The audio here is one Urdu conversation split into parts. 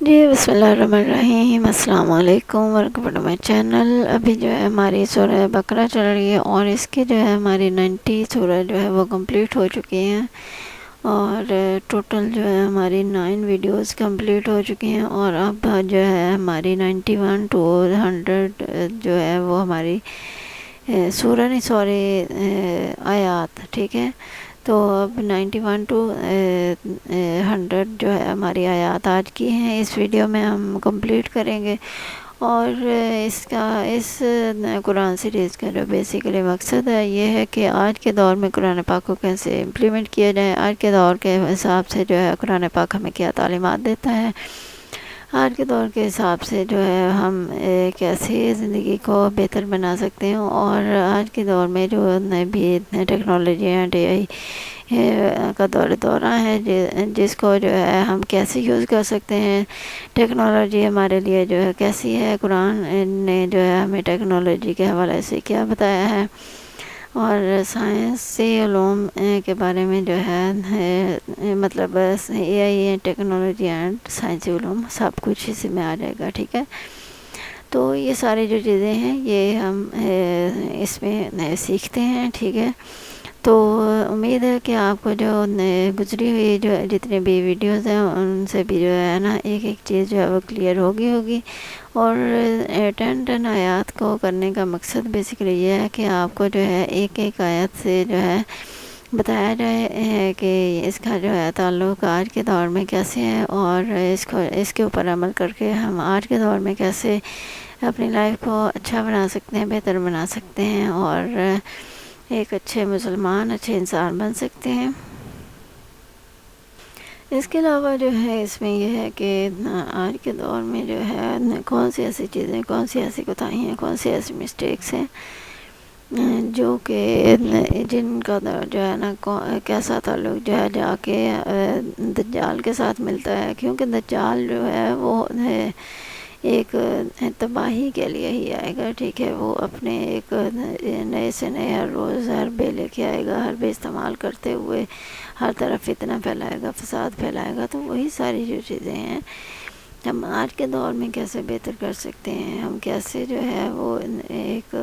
جی بسم اللہ الرحمن الرحیم، السلام علیکم ورحمۃ اللہ چینل۔ ابھی جو ہے ہماری سورہ بقرہ چل رہی ہے اور اس کی جو ہے ہماری 90 سورہ جو ہے وہ کمپلیٹ ہو چکی ہیں، اور ٹوٹل جو ہے ہماری 9 ویڈیوز کمپلیٹ ہو چکی ہیں، اور اب جو ہے ہماری 91 to 100 جو ہے وہ ہماری سورہ نہیں سوری آیات، ٹھیک ہے۔ تو اب 91 to 100 جو ہے ہماری آیات آج کی ہیں، اس ویڈیو میں ہم کمپلیٹ کریں گے۔ اور اس قرآن سیریز کا جو بیسیکلی مقصد ہے یہ ہے کہ آج کے دور میں قرآن پاک کو کیسے امپلیمنٹ کیا جائے، آج کے دور کے حساب سے جو ہے قرآن پاک ہمیں کیا تعلیمات دیتا ہے، آج کے دور کے حساب سے جو ہے ہم کیسے زندگی کو بہتر بنا سکتے ہیں، اور آج کے دور میں جو بھی ٹیکنالوجی اینڈ اے آئی کا دورہ ہے، جس کو جو ہے ہم کیسے یوز کر سکتے ہیں، ٹیکنالوجی ہمارے لیے جو ہے کیسی ہے، قرآن نے جو ہے ہمیں ٹیکنالوجی کے حوالے سے کیا بتایا ہے، اور سائنسی علوم کے بارے میں جو ہے مطلب اے آئی ٹیکنالوجی اینڈ سائنسی علوم سب کچھ اسی میں آ جائے گا، ٹھیک ہے۔ تو یہ ساری جو چیزیں ہیں یہ ہم اس میں سیکھتے ہیں، ٹھیک ہے۔ تو امید ہے کہ آپ کو جو گزری ہوئی جو جتنے بھی ویڈیوز ہیں ان سے بھی جو ہے نا ایک ایک چیز جو ہے وہ کلیئر ہوگی، اور 10 آیات کو کرنے کا مقصد بیسیکلی یہ ہے کہ آپ کو جو ہے ایک ایک آیت سے جو ہے بتایا جائے کہ اس کا جو ہے تعلق آج کے دور میں کیسے ہے، اور اس کے اوپر عمل کر کے ہم آج کے دور میں کیسے اپنی لائف کو اچھا بنا سکتے ہیں، بہتر بنا سکتے ہیں، اور ایک اچھے مسلمان، اچھے انسان بن سکتے ہیں۔ اس کے علاوہ جو ہے اس میں یہ ہے کہ آج کے دور میں جو ہے کون سی ایسی چیزیں، کون سی ایسی کوتاہیاں ہیں، کون سی ایسی مسٹیکس ہیں جو کہ جن کا جو ہے نا کیسا تعلق جو ہے جا کے دجال کے ساتھ ملتا ہے، کیونکہ دجال جو ہے وہ ایک تباہی کے لیے ہی آئے گا، ٹھیک ہے۔ وہ اپنے ایک نئے سے نئے ہر روز حربے لے کے آئے گا، حربے استعمال کرتے ہوئے ہر طرف فتنہ پھیلائے گا، فساد پھیلائے گا۔ تو وہی ساری جو چیزیں ہیں ہم آج کے دور میں کیسے بہتر کر سکتے ہیں، ہم کیسے جو ہے وہ ایک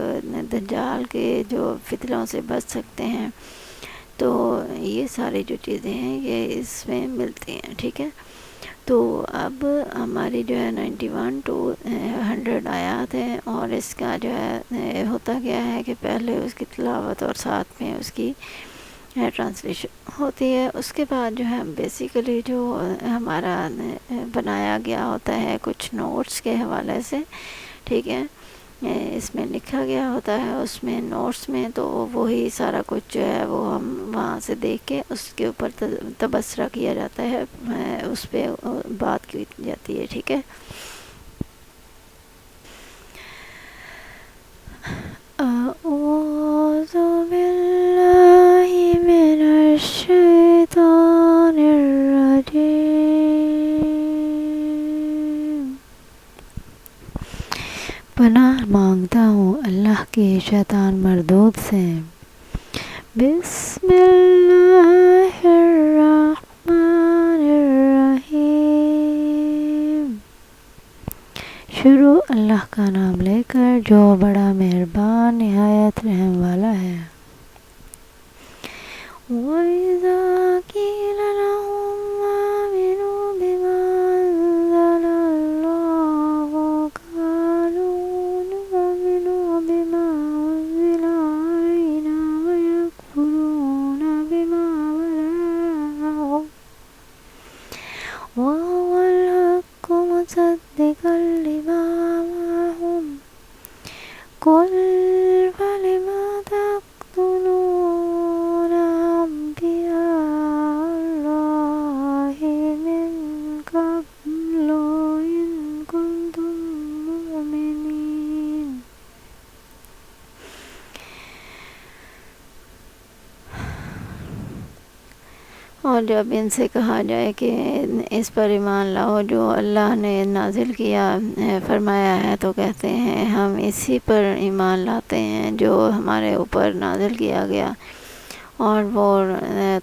دجال کے جو فتنوں سے بچ سکتے ہیں، تو یہ ساری جو چیزیں ہیں یہ اس میں ملتی ہیں، ٹھیک ہے۔ تو اب ہماری جو ہے 91 to 100 آیات ہیں، اور اس کا جو ہے ہوتا کیا ہے کہ پہلے اس کی تلاوت اور ساتھ میں اس کی ٹرانسلیشن ہوتی ہے۔ اس کے بعد جو ہے بیسیکلی جو ہمارا بنایا گیا ہوتا ہے کچھ نوٹس کے حوالے سے، ٹھیک ہے، اس میں لکھا گیا ہوتا ہے، اس میں نوٹس میں تو وہی سارا کچھ جو ہے وہ ہم وہاں سے دیکھ کے اس کے اوپر تبصرہ کیا جاتا ہے، اس پہ بات کی جاتی ہے، ٹھیک ہے۔ اعوذ باللہ من الشیطان الرجیم، پناہ مانگتا ہوں اللہ کے شیطان مردود سے۔ بسم اللہ الرحمن الرحیم، شروع اللہ کا نام لے کر جو بڑا مہربان نہایت رحم والا ہے۔ وَإِذَا قِيلَ لَهُمْ آمِنُوا بِمَا أَنزَلَ اللَّهُ قَالُوا نُؤْمِنُ بِمَا أُنزِلَ عَلَيْنَا وَيَكْفُرُونَ بِمَا وَرَاءَهُ وَهُوَ الْحَقُّ مُصَدِّقًا لِمَا مَعَهُمْ قُلْ فَلِمَ تَقْتُلُونَ أَنبِيَاءَ اللَّهِ مِن قَبْلُ إِن كُنتُم مُّؤْمِنِينَ۔ اور جب ان سے کہا جائے کہ اس پر ایمان لاؤ جو اللہ نے نازل کیا فرمایا ہے، تو کہتے ہیں ہم اسی پر ایمان لاتے ہیں جو ہمارے اوپر نازل کیا گیا، اور وہ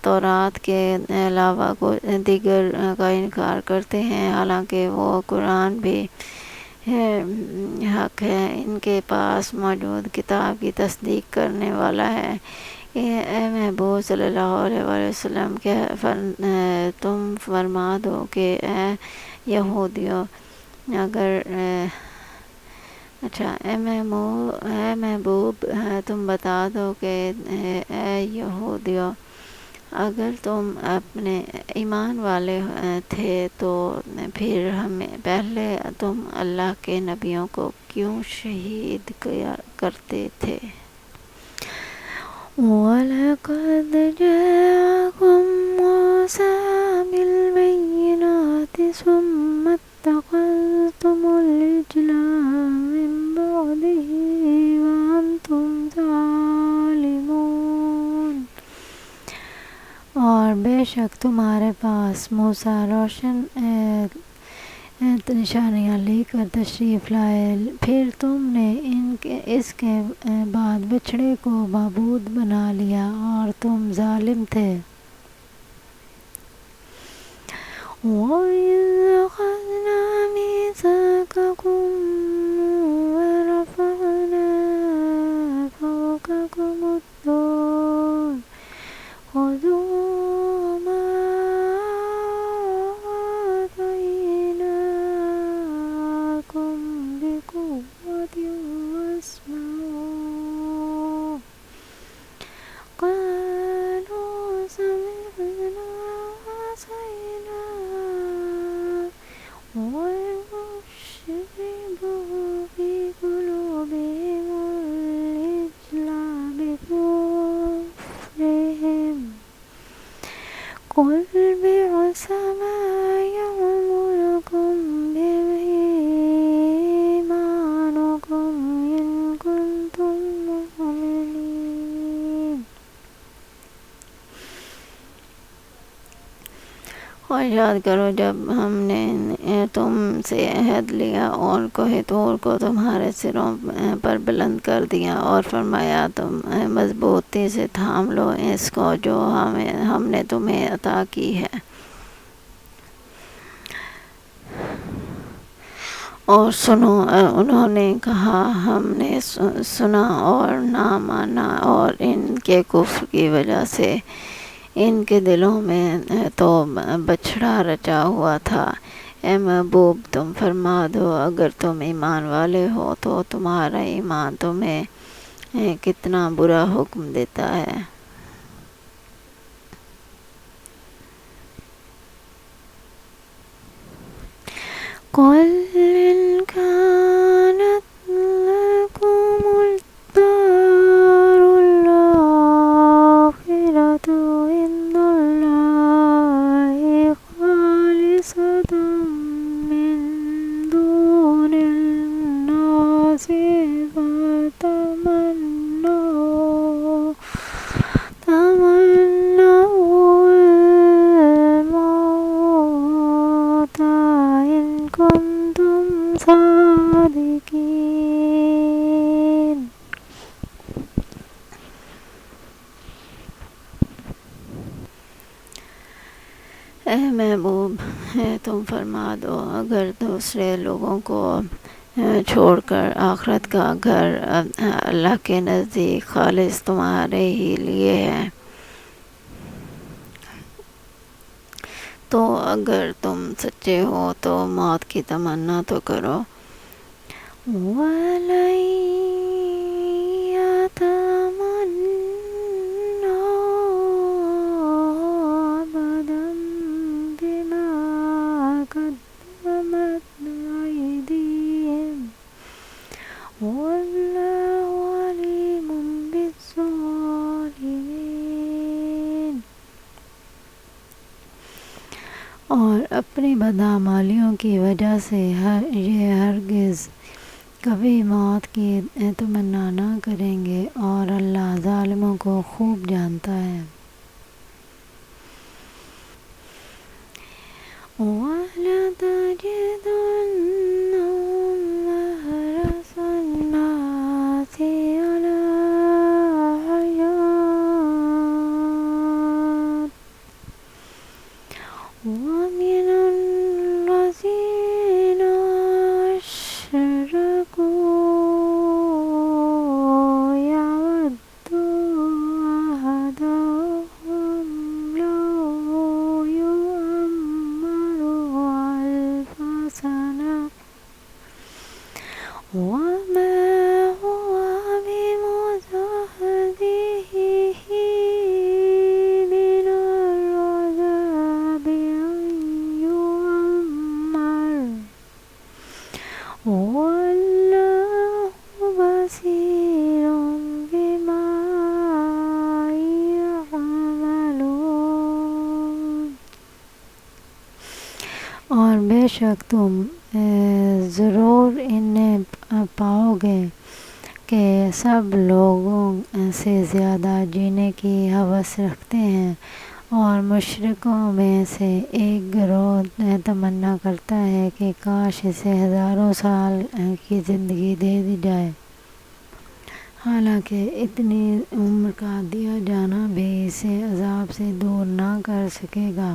تورات کے علاوہ کو دیگر کا انکار کرتے ہیں، حالانکہ وہ قرآن بھی حق ہے، ان کے پاس موجود کتاب کی تصدیق کرنے والا ہے۔ اے محبوب صلی اللہ علیہ وآلہ وسلم کہ تم فرما دو کہ اے یہودیوں، اگر اے محبوب تم بتا دو کہ اے یہودیوں، اگر تم اپنے ایمان والے تھے تو پھر ہمیں پہلے تم اللہ کے نبیوں کو کیوں شہید کرتے تھے؟ وَلَقَدْ جَاءَكُم مُوسَىٰ بِالْبَيِّنَاتِ ثُمَّ اتَّخَذْتُمُ الْعِجْلَ مِن بَعْدِهِ وَأَنْتُمْ ظَالِمُونَ۔ اور بے شک تمہارے پاس موسیٰ روشن نشانیاں لے کر تشریف لائے، پھر تم نے اس کے بعد بچھڑے کو معبود بنا لیا اور تم ظالم تھے۔ وَإِذْ أَخَذْنَا مِيثَاقَكُمْ وَرَفَعْنَا فَوْقَكُمُ الطُّورَ خُذُوا مَا آتَيْنَاكُمْ بِقُوَّةٍ وَاسْمَعُوا قَالُوا سَمِعْنَا وَعَصَيْنَا وَأُشْرِبُوا فِي قُلُوبِهِمُ الْعِجْلَ بِكُفْرِهِمْ قُلْ بِئْسَ مَا يَأْمُرُكُم بِهِ إِيمَانُكُمْ إِن كُنتُم مُّؤْمِنِينَ۔ اور یاد کرو جب ہم نے تم سے عہد لیا اور کوہ طور کو تمہارے سروں پر بلند کر دیا اور فرمایا تم مضبوطی سے تھام لو اس کو جو ہم نے تمہیں عطا کی ہے، اور سنو۔ انہوں نے کہا ہم نے سنا اور نہ مانا، اور ان کے کفر کی وجہ سے ان کے دلوں میں تو بچھڑا رچا ہوا تھا۔ اے محبوب تم فرما دو اگر تم ایمان والے ہو تو تمہارا ایمان تمہیں کتنا برا حکم دیتا ہے۔ قُلْ إِنْ كَانَتْ لَكُمُ الدَّارُ الْآخِرَةُ عِندَ اللَّهِ خَالِصَةً مِّن دُونِ النَّاسِ تَمَنَّوْا الْمَوْتَ إِن كُنتُمْ صَادِقِينَ۔ اے محبوب تم فرما دو اگر دوسرے لوگوں کو چھوڑ کر آخرت کا گھر اللہ کے نزدیک خالص تمہارے ہی لیے ہے، تو اگر تم سچے ہو تو موت کی تمنا تو کرو۔ وَلَن يَتَمَنَّوْهُ أَبَدًا بِمَا قَدَّمَتْ أَيْدِيهِمْ وَاللَّهُ عَلِيمٌ بِالظَّالِمِينَ۔ اور اپنی بدعمالیوں کی وجہ سے یہ ہرگز کبھی موت کی تمنا نہ کریں گے، اور اللہ ظالموں کو خوب جانتا ہے۔ وَلَتَجِدُنَّهُمْ أَحْرَصَ النَّاسِ عَلَىٰ حَيَاةٍ، وَأَقْرَبَهُمْ مَوَدَّةً لِلَّذِينَ آمَنُوا وَأَشَدَّ حُبًّا لِلَّهِ، وَلَوْ أَنَّ أَهْلَ الْقُرَىٰ آمَنُوا وَاتَّقَوْا لَفَتَحْنَا عَلَيْهِم بَرَكَاتٍ مِّنَ السَّمَاءِ وَالْأَرْضِ وَلَٰكِن كَذَّبُوا فَأَخَذْنَاهُم بِذُنُوبِهِمْ وَإِنَّ رَبَّكَ لَذُو عِقَابٍ عَلَىٰ مَا اعْتَدَىٰ وما هو بمزحزحه من العذاب أن يعمر والله بصير بما يعملون۔ اور بے شک تم ضرور انہیں پاؤ گے کہ سب لوگوں سے زیادہ جینے کی ہوس رکھتے ہیں، اور مشرکوں میں سے ایک گروہ تمنا کرتا ہے کہ کاش اسے ہزاروں سال کی زندگی دے دی جائے، حالانکہ اتنی عمر کا دیا جانا بھی اسے عذاب سے دور نہ کر سکے گا،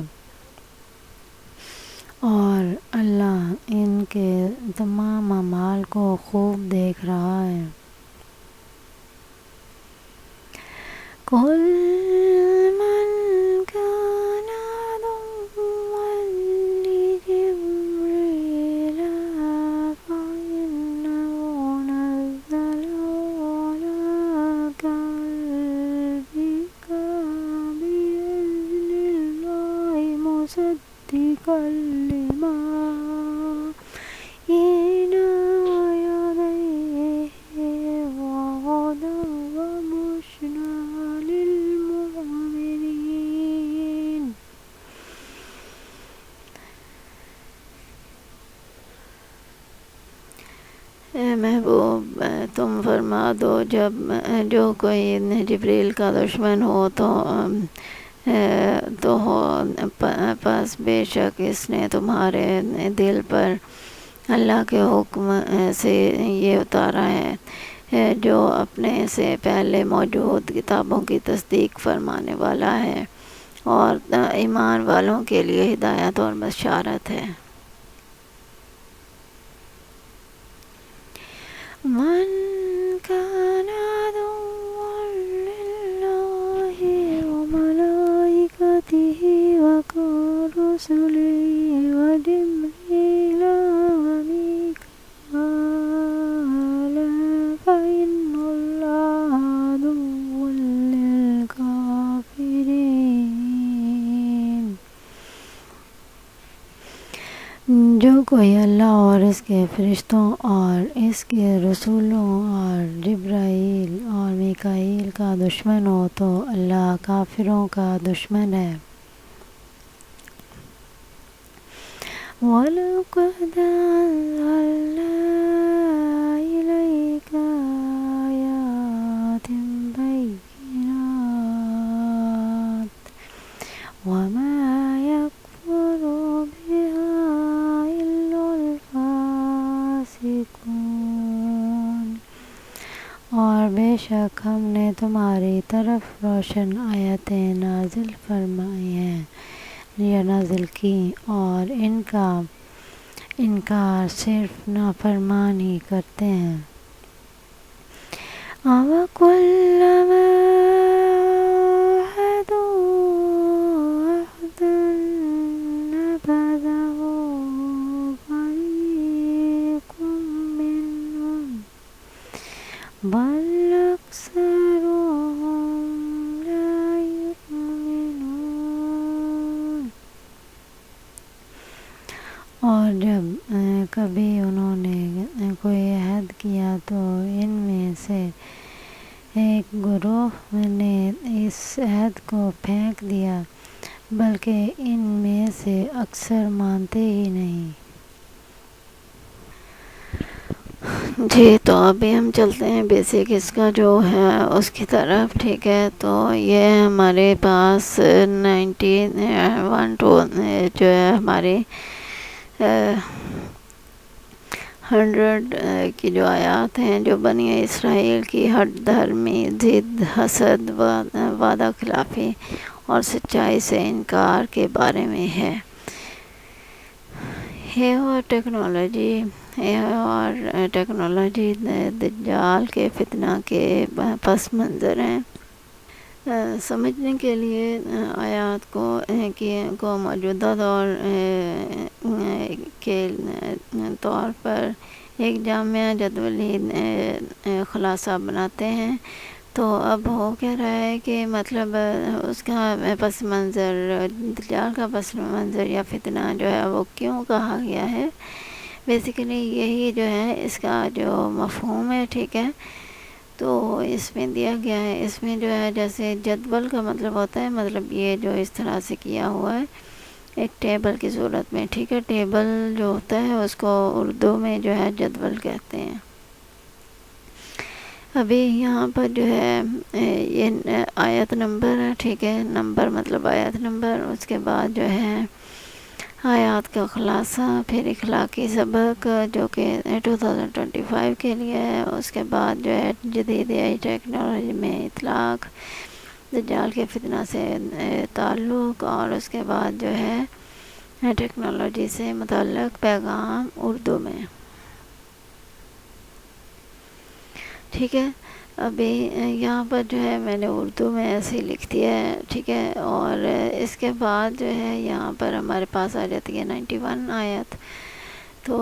اور اللہ ان کے تمام اعمال کو خوب دیکھ رہا ہے۔ قُلْ مَنْ كَانَ عَدُوًّا لِجِبْرِيلَ فَإِنَّهُ نَزَّلَهُ عَلَىٰ قَلْبِكَ بِإِذْنِ اللَّهِ مُصَدِّقًا لِمَا بَيْنَ يَدَيْهِ وَهُدًى وَبُشْرَىٰ لِلْمُؤْمِنِينَ۔ اے محبوب، تم فرما دو جب جو کوئی جبریل کا دشمن ہو تو ہو، پس بے شک اس نے تمہارے دل پر اللہ کے حکم سے یہ اتارا ہے جو اپنے سے پہلے موجود کتابوں کی تصدیق فرمانے والا ہے، اور ایمان والوں کے لیے ہدایت اور بشارت ہے۔ من كان عدوا لله وملائكته ورسله وجبريل وميكال فإن الله عدو للكافرين۔ جو کوئی اللہ اور اس کے فرشتوں اور اس کے رسولوں اور جبرائیل اور میکائیل کا دشمن ہو تو اللہ کافروں کا دشمن ہے۔ وَلَقَدْ أَنزَلْنَا إِلَيْكَ آيَاتٍ بَيِّنَاتٍ وَمَا يَكْفُرُ بِهَا إِلَّا الْفَاسِقُونَ۔ اور بے شک ہم نے تمہاری طرف روشن آیتیں نازل فرمائی ہیں یا نازل کی، اور ان کا انکار صرف نافرمان ہی کرتے ہیں۔ أَوَكُلَّمَا عَاهَدُوا عَهْدًا نَبَذَهُ فَرِيقٌ مِّنْهُمْ بَلْ أَكْثَرُهُمْ لَا يُؤْمِنُونَ۔ اور جب کبھی انہوں نے کوئی عہد کیا تو ان میں سے ایک گروہ نے اس عہد کو پھینک دیا، بلکہ ان میں سے اکثر مانتے ہی نہیں۔ جی، تو ابھی ہم چلتے ہیں بیسک اس کا جو ہے اس کی طرف، ٹھیک ہے۔ تو یہ ہمارے پاس 91 جو ہے ہماری 100 کی جو آیات ہیں جو بنی اسرائیل کی ہٹ دھرمی، ضد، حسد، وعدہ خلافی اور سچائی سے انکار کے بارے میں ہے۔ یہ اور ٹیکنالوجی دجال کے فتنہ کے پس منظر ہیں۔ سمجھنے کے لیے آیات کو موجودہ دور کے طور پر ایک جامع جدولی خلاصہ بناتے ہیں۔ تو اب ہو کیا رہا ہے کہ مطلب اس کا پس منظر، دجال کا پس منظر یا فتنہ جو ہے وہ کیوں کہا گیا ہے، بیسیکلی یہی جو ہے اس کا جو مفہوم ہے، ٹھیک ہے۔ تو اس میں دیا گیا ہے، اس میں جو ہے جیسے جدول کا مطلب ہوتا ہے، مطلب یہ جو اس طرح سے کیا ہوا ہے ایک ٹیبل کی صورت میں، ٹھیک ہے۔ ٹیبل جو ہوتا ہے اس کو اردو میں جو ہے جدول کہتے ہیں۔ ابھی یہاں پر جو ہے یہ آیت نمبر ہے، ٹھیک ہے، نمبر مطلب آیت نمبر، اس کے بعد جو ہے آیات کا خلاصہ، پھر اخلاقی سبق جو کہ 2025 کے لیے ہے، اس کے بعد جو ہے جدید ٹیکنالوجی میں اطلاق، دجال کے فتنہ سے تعلق، اور اس کے بعد جو ہے ٹیکنالوجی سے متعلق پیغام اردو میں، ٹھیک ہے۔ ابھی یہاں پر جو ہے میں نے اردو میں ایسے ہی لکھ دیا ہے، ٹھیک ہے۔ اور اس کے بعد جو ہے یہاں پر ہمارے پاس آ جاتی ہے 91 آیت۔ تو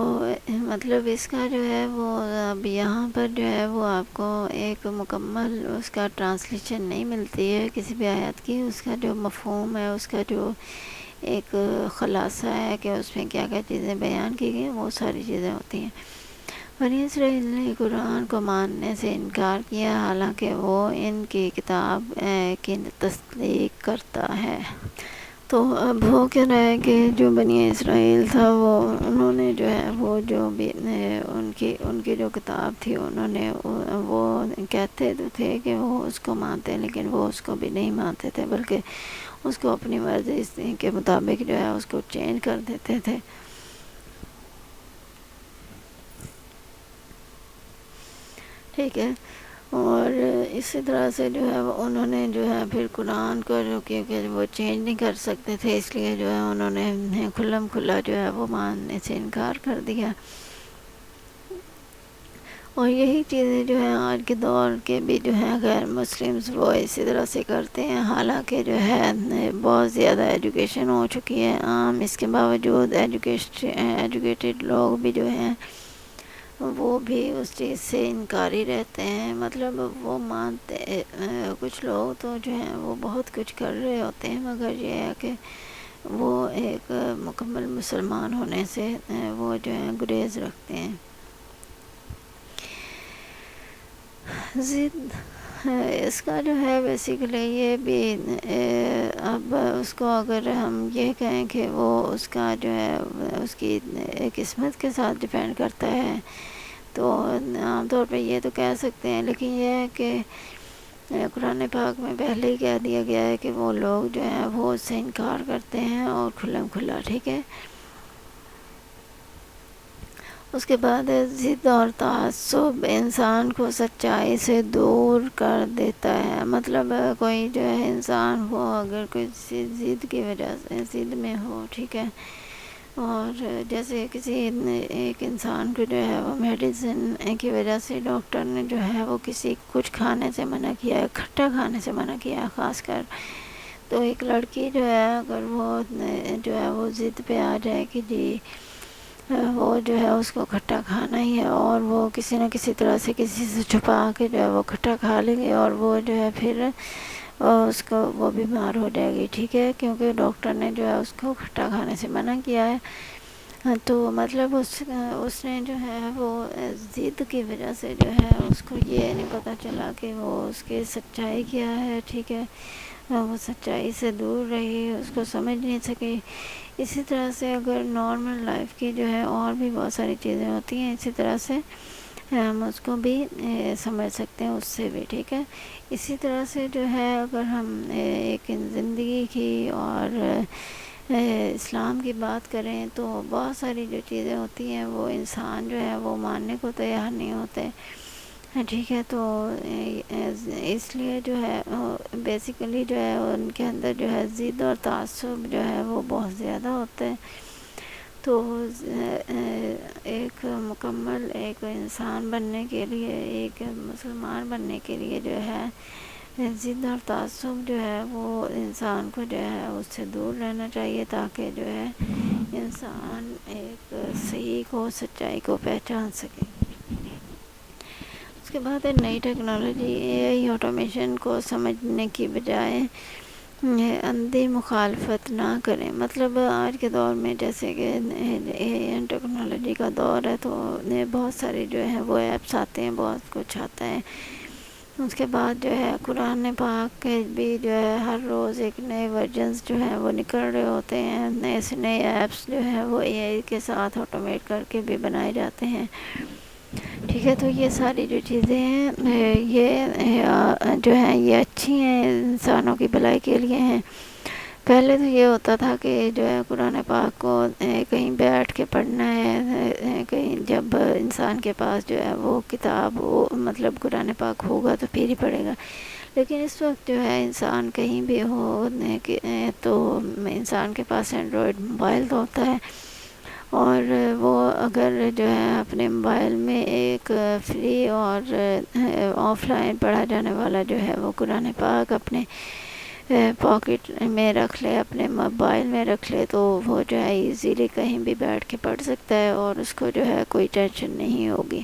مطلب اس کا جو ہے وہ اب یہاں پر جو ہے وہ آپ کو ایک مکمل اس کا ٹرانسلیشن نہیں ملتی ہے کسی بھی آیت کی، اس کا جو مفہوم ہے، اس کا جو ایک خلاصہ ہے کہ اس میں کیا کیا چیزیں بیان کی گئی، وہ ساری چیزیں ہوتی ہیں۔ بنی اسرائیل نے قرآن کو ماننے سے انکار کیا، حالانکہ وہ ان کی کتاب کی تصدیق کرتا ہے۔ تو اب ہو کیا رہا ہے کہ جو بنی اسرائیل تھا وہ انہوں نے جو ہے وہ جو بھی ان کی جو کتاب تھی، انہوں نے وہ کہتے تو تھے کہ وہ اس کو مانتے، لیکن وہ اس کو بھی نہیں مانتے تھے، بلکہ اس کو اپنی مرضی کے مطابق جو ہے اس کو چینج کر دیتے تھے، ٹھیک ہے۔ اور اسی طرح سے جو ہے انہوں نے جو ہے پھر قرآن کو جو کیونکہ وہ چینج نہیں کر سکتے تھے، اس لیے جو ہے انہوں نے کھلم کھلا جو ہے وہ ماننے سے انکار کر دیا۔ اور یہی چیزیں جو ہیں آج کے دور کے بھی جو ہیں غیر مسلمز وہ اسی طرح سے کرتے ہیں، حالانکہ جو ہے بہت زیادہ ایجوکیشن ہو چکی ہے عام، اس کے باوجود ایجوکیٹڈ لوگ بھی جو ہیں وہ بھی اس چیز سے انکاری رہتے ہیں، مطلب وہ مانتے، کچھ لوگ تو جو ہیں وہ بہت کچھ کر رہے ہوتے ہیں، مگر یہ ہے کہ وہ ایک مکمل مسلمان ہونے سے وہ جو ہیں گریز رکھتے ہیں۔ ضد اس کا جو ہے بیسیکلی یہ بھی اب اس کو اگر ہم یہ کہیں کہ وہ اس کا جو ہے اس کی قسمت کے ساتھ ڈیپینڈ کرتا ہے، تو عام طور پہ یہ تو کہہ سکتے ہیں، لیکن یہ ہے کہ قرآن پاک میں پہلے ہی کہہ دیا گیا ہے کہ وہ لوگ جو ہیں وہ اس سے انکار کرتے ہیں اور کھلم کھلا، ٹھیک ہے۔ اس کے بعد ضد اور تعصب انسان کو سچائی سے دور کر دیتا ہے، مطلب کوئی جو ہے انسان ہو اگر کوئی ضد کی وجہ سے ضد میں ہو، ٹھیک ہے، اور جیسے کسی ایک انسان کو جو ہے وہ میڈیسن کی وجہ سے ڈاکٹر نے جو ہے وہ کسی کچھ کھانے سے منع کیا ہے، کھٹا کھانے سے منع کیا ہے خاص کر، تو ایک لڑکی جو ہے اگر وہ جو ہے وہ ضد پہ آ جائے کہ جی وہ جو ہے اس کو کھٹا کھانا ہی ہے، اور وہ کسی نہ کسی طرح سے کسی سے چھپا کے جو ہے وہ کھٹا کھا لیں گے، اور وہ جو ہے پھر اس کو وہ بیمار ہو جائے گی، ٹھیک ہے، کیونکہ ڈاکٹر نے جو ہے اس کو کھٹا کھانے سے منع کیا ہے۔ تو مطلب اس نے جو ہے وہ ضد کی وجہ سے جو ہے اس کو یہ نہیں پتہ چلا کہ وہ اس کی سچائی کیا ہے، ٹھیک ہے، وہ سچائی سے دور رہی، اس کو سمجھ نہیں سکی۔ اسی طرح سے اگر نارمل لائف کی جو ہے اور بھی بہت ساری چیزیں ہوتی ہیں، اسی طرح سے ہم اس کو بھی سمجھ سکتے ہیں اس سے بھی، ٹھیک ہے۔ اسی طرح سے جو ہے اگر ہم ایک زندگی کی اور اسلام کی بات کریں تو بہت ساری جو چیزیں ہوتی ہیں وہ انسان جو ہے وہ ماننے کو تیار نہیں ہوتے، ٹھیک ہے۔ تو اس لیے جو ہے بیسیکلی جو ہے ان کے اندر جو ہے ضد اور تعصب جو ہے وہ بہت زیادہ ہوتا ہے۔ تو ایک مکمل ایک انسان بننے کے لیے، ایک مسلمان بننے کے لیے جو ہے ضد اور تعصب جو ہے وہ انسان کو جو ہے اس سے دور رہنا چاہیے، تاکہ جو ہے انسان ایک صحیح کو، سچائی کو پہچان سکے۔ اس کے بعد ہے نئی ٹیکنالوجی اے آئی آٹومیشن کو سمجھنے کی بجائے اندھی مخالفت نہ کریں. مطلب آج کے دور میں جیسے کہ اے آئی ٹیکنالوجی کا دور ہے تو بہت سارے جو ہے وہ ایپس آتے ہیں، بہت کچھ آتا ہے. اس کے بعد جو ہے قرآن پاک کے بھی جو ہے ہر روز ایک نئے ورژنز جو ہیں وہ نکل رہے ہوتے ہیں. نئے سے نئے ایپس جو ہے وہ اے آئی کے ساتھ آٹومیٹ کر کے بھی بنائے جاتے ہیں. ٹھیک ہے، تو یہ ساری جو چیزیں ہیں یہ جو ہیں یہ اچھی ہیں، انسانوں کی بھلائی کے لیے ہیں. پہلے تو یہ ہوتا تھا کہ جو ہے قرآن پاک کو کہیں بیٹھ کے پڑھنا ہے، کہیں جب انسان کے پاس جو ہے وہ کتاب مطلب قرآن پاک ہوگا تو پھر ہی پڑھے گا. لیکن اس وقت جو ہے انسان کہیں بھی ہو تو انسان کے پاس اینڈرائڈ موبائل تو ہوتا ہے، اور وہ اگر جو ہے اپنے موبائل میں ایک فری اور آف لائن پڑھا جانے والا جو ہے وہ قرآن پاک اپنے پاکٹ میں رکھ لے، اپنے موبائل میں رکھ لے، تو وہ جو ہے ایزیلی کہیں بھی بیٹھ کے پڑھ سکتا ہے اور اس کو جو ہے کوئی ٹینشن نہیں ہوگی.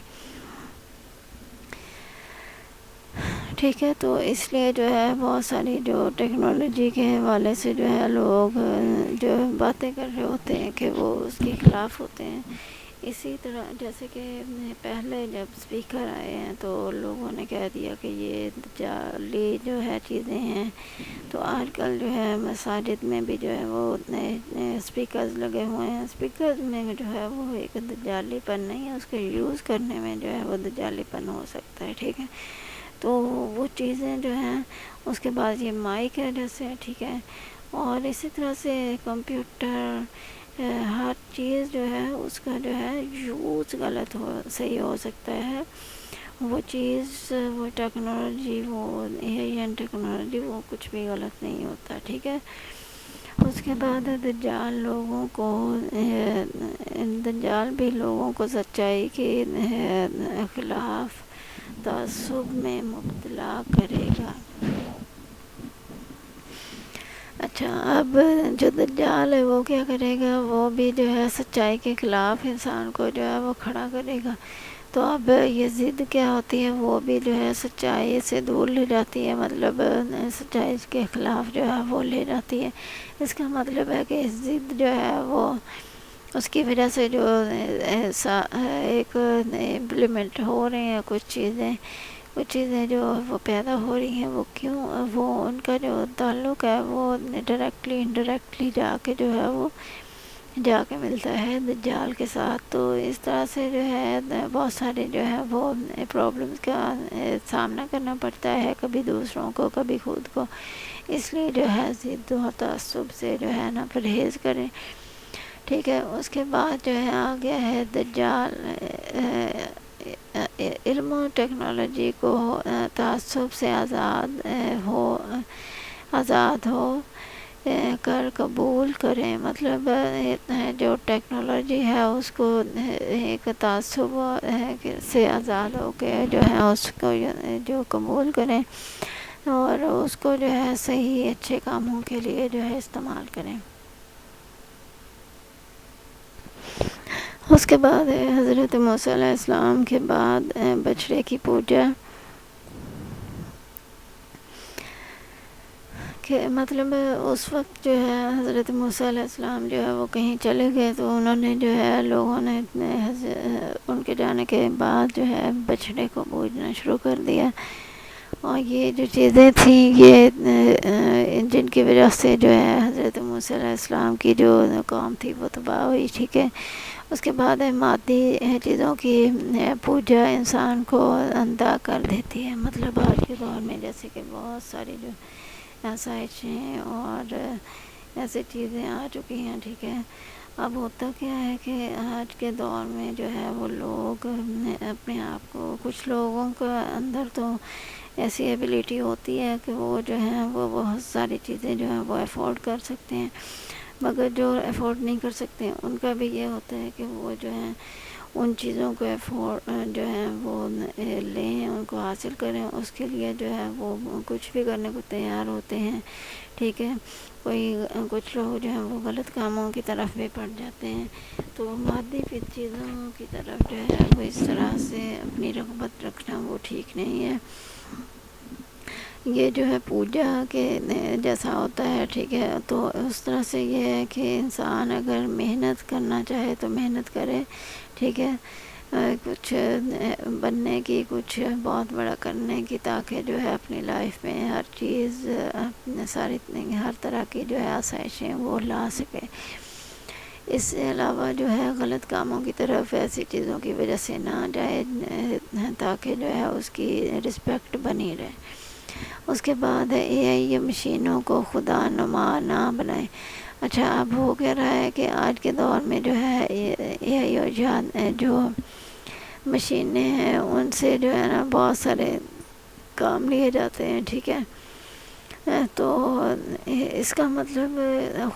ٹھیک ہے، تو اس لیے جو ہے بہت ساری جو ٹیکنالوجی کے حوالے سے جو ہے لوگ جو باتیں کر رہے ہوتے ہیں کہ وہ اس کے خلاف ہوتے ہیں. اسی طرح جیسے کہ پہلے جب اسپیکر آئے ہیں تو لوگوں نے کہہ دیا کہ یہ جعلی جو ہے چیزیں ہیں. تو آج کل جو ہے مساجد میں بھی جو ہے وہ نئے اسپیکرز لگے ہوئے ہیں. اسپیکرز میں جو ہے وہ ایک دجالی پن نہیں ہے، اس کے یوز کرنے میں جو ہے وہ دجالی پن ہو سکتا ہے. ٹھیک ہے، تو وہ چیزیں جو ہیں. اس کے بعد یہ مائک ہے جیسے، ٹھیک ہے، اور اسی طرح سے کمپیوٹر، ہر چیز جو ہے اس کا جو ہے یوز غلط صحیح ہو سکتا ہے. وہ چیز، وہ ٹیکنالوجی، وہ اے آئی ٹیکنالوجی، وہ کچھ بھی غلط نہیں ہوتا. ٹھیک ہے، اس کے بعد دجال بھی لوگوں کو سچائی کے خلاف تعصب میں مبتلا کرے گا. اچھا، اب جو دجال ہے وہ کیا کرے گا؟ وہ بھی جو ہے سچائی کے خلاف انسان کو جو ہے وہ کھڑا کرے گا. تو اب یہ ضد کیا ہوتی ہے؟ وہ بھی جو ہے سچائی سے دور لے جاتی ہے، مطلب سچائی کے خلاف جو ہے وہ لے جاتی ہے. اس کا مطلب ہے کہ ضد جو ہے وہ اس کی وجہ سے جو ایک امپلیمنٹ ہو رہے ہیں کچھ چیزیں جو وہ پیدا ہو رہی ہیں، وہ کیوں؟ وہ ان کا جو تعلق ہے وہ ڈائریکٹلی انڈائریکٹلی جا کے جو ہے وہ جا کے ملتا ہے دجال کے ساتھ. تو اس طرح سے جو ہے بہت سارے جو ہے وہ پرابلمس کا سامنا کرنا پڑتا ہے، کبھی دوسروں کو، کبھی خود کو. اس لیے جو ہے ضد و تعصب سے جو ہے نا پرہیز کریں. ٹھیک ہے، اس کے بعد جو ہے آگے ہے دجال علم و ٹیکنالوجی کو تعصب سے آزاد ہو کر قبول کریں. مطلب جو ٹیکنالوجی ہے اس کو ایک تعصب سے آزاد ہو کے جو ہے اس کو جو قبول کریں اور اس کو جو ہے صحیح اچھے کاموں کے لیے جو ہے استعمال کریں. اس کے بعد حضرت موسیٰ علیہ السلام کے بعد بچڑے کی پوجا، کہ مطلب اس وقت جو ہے حضرت موسیٰ علیہ السلام جو ہے وہ کہیں چلے گئے تو انہوں نے جو ہے لوگوں نے ان کے جانے کے بعد جو ہے بچڑے کو پوجنا شروع کر دیا. اور یہ جو چیزیں تھیں یہ جن کی وجہ سے جو ہے حضرت موسیٰ علیہ السلام کی جو قوم تھی وہ تباہ ہوئی. ٹھیک ہے، اس کے بعد مادی چیزوں کی پوجا انسان کو اندھا کر دیتی ہے. مطلب آج کے دور میں جیسے کہ بہت ساری جو آسائشیں اور ایسی چیزیں آ چکی ہیں. ٹھیک ہے، اب ہوتا کیا ہے کہ آج کے دور میں جو ہے وہ لوگ اپنے آپ کو، کچھ لوگوں کا اندر تو ایسی ایبیلٹی ہوتی ہے کہ وہ جو ہیں وہ بہت ساری چیزیں جو ہیں وہ افورڈ کر سکتے ہیں، مگر جو افورڈ نہیں کر سکتے ان کا بھی یہ ہوتا ہے کہ وہ جو ہیں ان چیزوں کو جو ہے وہ لیں، ان کو حاصل کریں، اس کے لیے جو ہے وہ کچھ بھی کرنے کو تیار ہوتے ہیں، ٹھیک ہے۔ کچھ لوگ جو ہیں وہ غلط کاموں کی طرف بھی پڑ جاتے ہیں، تو مادی چیزوں کی طرف جو ہے وہ اس طرح سے اپنی رغبت رکھنا وہ ٹھیک نہیں ہے۔ یہ جو ہے پوجا کے جیسا ہوتا ہے، ٹھیک ہے، تو اس طرح سے یہ ہے کہ انسان اگر محنت کرنا چاہے تو محنت کرے، ٹھیک ہے، کچھ بننے کی، کچھ بہت بڑا کرنے کی، تاکہ جو ہے اپنی لائف میں ہر چیز ہر طرح کی جو ہے آسائشیں وہ لا سکے۔ اس سے علاوہ جو ہے غلط کاموں کی طرف ایسی چیزوں کی وجہ سے نہ جائے، تاکہ جو ہے اس کی رسپیکٹ بنی رہے۔ اس کے بعد ہے یہ مشینوں کو خدا نما نہ بنائیں۔ اچھا، اب ہو کیا رہا ہے کہ آج کے دور میں جو ہے جو مشینیں ہیں ان سے جو ہے نا بہت سارے کام لیے جاتے ہیں، ٹھیک ہے، تو اس کا مطلب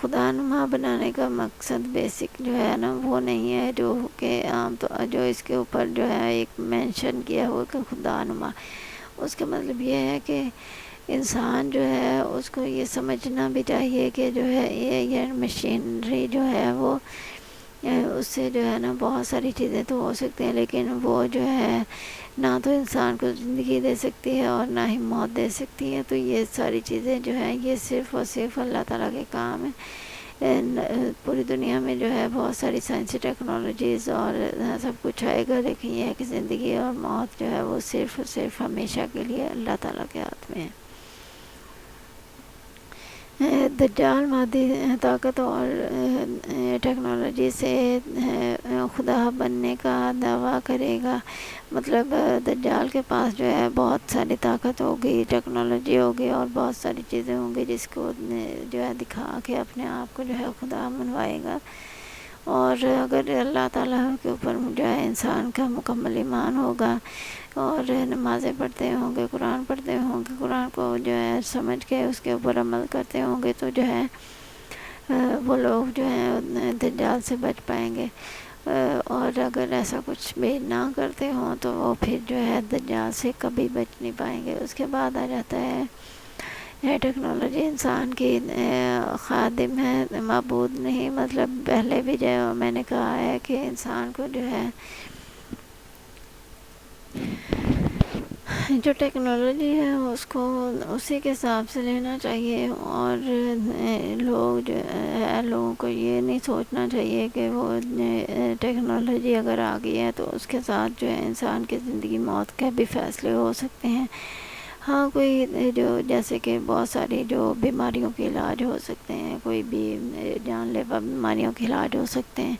خدا نما بنانے کا مقصد بیسک جو ہے نا وہ نہیں ہے، جو کہ عام طور جو اس کے اوپر جو ہے ایک مینشن کیا ہوا کہ خدا نما، اس کا مطلب یہ ہے کہ انسان جو ہے اس کو یہ سمجھنا بھی چاہیے کہ جو ہے یہ مشینری جو ہے وہ اس سے جو ہے نا بہت ساری چیزیں تو ہو سکتی ہیں، لیکن وہ جو ہے نہ تو انسان کو زندگی دے سکتی ہے اور نہ ہی موت دے سکتی ہے۔ تو یہ ساری چیزیں جو ہیں یہ صرف اور صرف اللہ تعالیٰ کے کام ہیں۔ پوری دنیا میں جو ہے بہت ساری سائنسی ٹیکنالوجیز اور سب کچھ آئے گا، لیکن یہ ہے کہ زندگی اور موت جو ہے وہ صرف اور صرف ہمیشہ کے لیے اللہ تعالیٰ کے ہاتھ میں ہے۔ دجال مادی طاقت اور ٹیکنالوجی سے خدا بننے کا دعویٰ کرے گا، مطلب دجال کے پاس جو ہے بہت ساری طاقت ہوگی، ٹیکنالوجی ہوگی اور بہت ساری چیزیں ہوں گی جس کو جو ہے دکھا کے اپنے آپ کو جو ہے خدا منوائے گا۔ اور اگر اللہ تعالیٰ کے اوپر جو ہے انسان کا مکمل ایمان ہوگا اور نمازیں پڑھتے ہوں گے، قرآن پڑھتے ہوں گے، قرآن کو جو ہے سمجھ کے اس کے اوپر عمل کرتے ہوں گے، تو جو ہے وہ لوگ جو ہیں دجال سے بچ پائیں گے۔ اور اگر ایسا کچھ بھی نہ کرتے ہوں تو وہ پھر جو ہے دجال سے کبھی بچ نہیں پائیں گے۔ اس کے بعد آ جاتا ہے ٹیکنالوجی انسان کی خادم ہے، معبود نہیں، مطلب پہلے بھی جو میں نے کہا ہے کہ انسان کو جو ہے جو ٹیکنالوجی ہے اس کو اسی کے حساب سے لینا چاہیے، اور لوگوں کو یہ نہیں سوچنا چاہیے کہ وہ ٹیکنالوجی اگر آ گئی ہے تو اس کے ساتھ جو ہے انسان کی زندگی موت کے بھی فیصلے ہو سکتے ہیں۔ ہاں، کوئی جو جیسے کہ بہت ساری جو بیماریوں کے علاج ہو سکتے ہیں، کوئی بھی جان لیوا بیماریوں کے علاج ہو سکتے ہیں،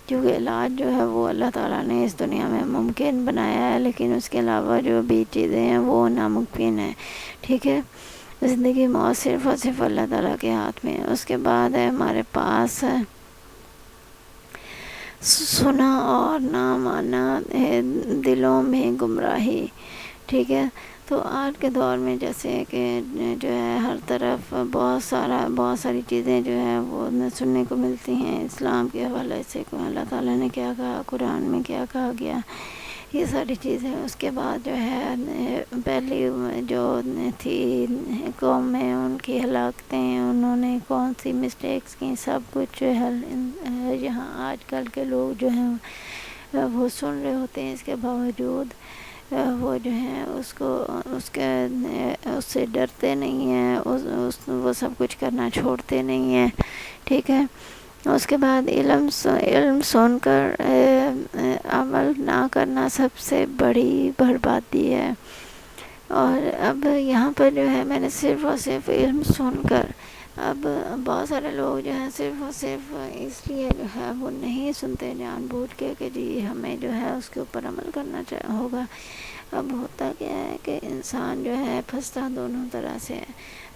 کیونکہ علاج جو ہے وہ اللہ تعالیٰ نے اس دنیا میں ممکن بنایا ہے، لیکن اس کے علاوہ جو بھی چیزیں ہیں وہ ناممکن ہیں، ٹھیک ہے۔ زندگی موت صرف اور صرف اللہ تعالیٰ کے ہاتھ میں ہے۔ اس کے بعد ہے ہمارے پاس سنا اور نہ مانا ہے دلوں میں گمراہی، ٹھیک ہے۔ تو آج کے دور میں جیسے کہ جو ہے ہر طرف بہت ساری چیزیں جو ہے وہ سننے کو ملتی ہیں اسلام کے حوالے سے، اللہ تعالیٰ نے کیا کہا، قرآن میں کیا کہا گیا، یہ ساری چیزیں۔ اس کے بعد جو ہے پہلی جو تھی قوم میں ان کی ہلاکتیں، انہوں نے کون سی مسٹیکس کی، سب کچھ جو ہے یہاں آج کل کے لوگ جو ہیں وہ سن رہے ہوتے ہیں، اس کے باوجود وہ جو ہیں اس سے ڈرتے نہیں ہیں، وہ سب کچھ کرنا چھوڑتے نہیں ہیں، ٹھیک ہے۔ اس کے بعد علم سن کر عمل نہ کرنا سب سے بڑی بربادی ہے۔ اور اب یہاں پر جو ہے میں نے صرف اور صرف علم سن کر، اب بہت سارے لوگ جو ہیں صرف اور صرف اس لیے جو ہے وہ نہیں سنتے جان بوجھ کے کہ جی ہمیں جو ہے اس کے اوپر عمل کرنا ہوگا۔ اب ہوتا کیا ہے کہ انسان جو ہے پھنستا دونوں طرح سے ہے۔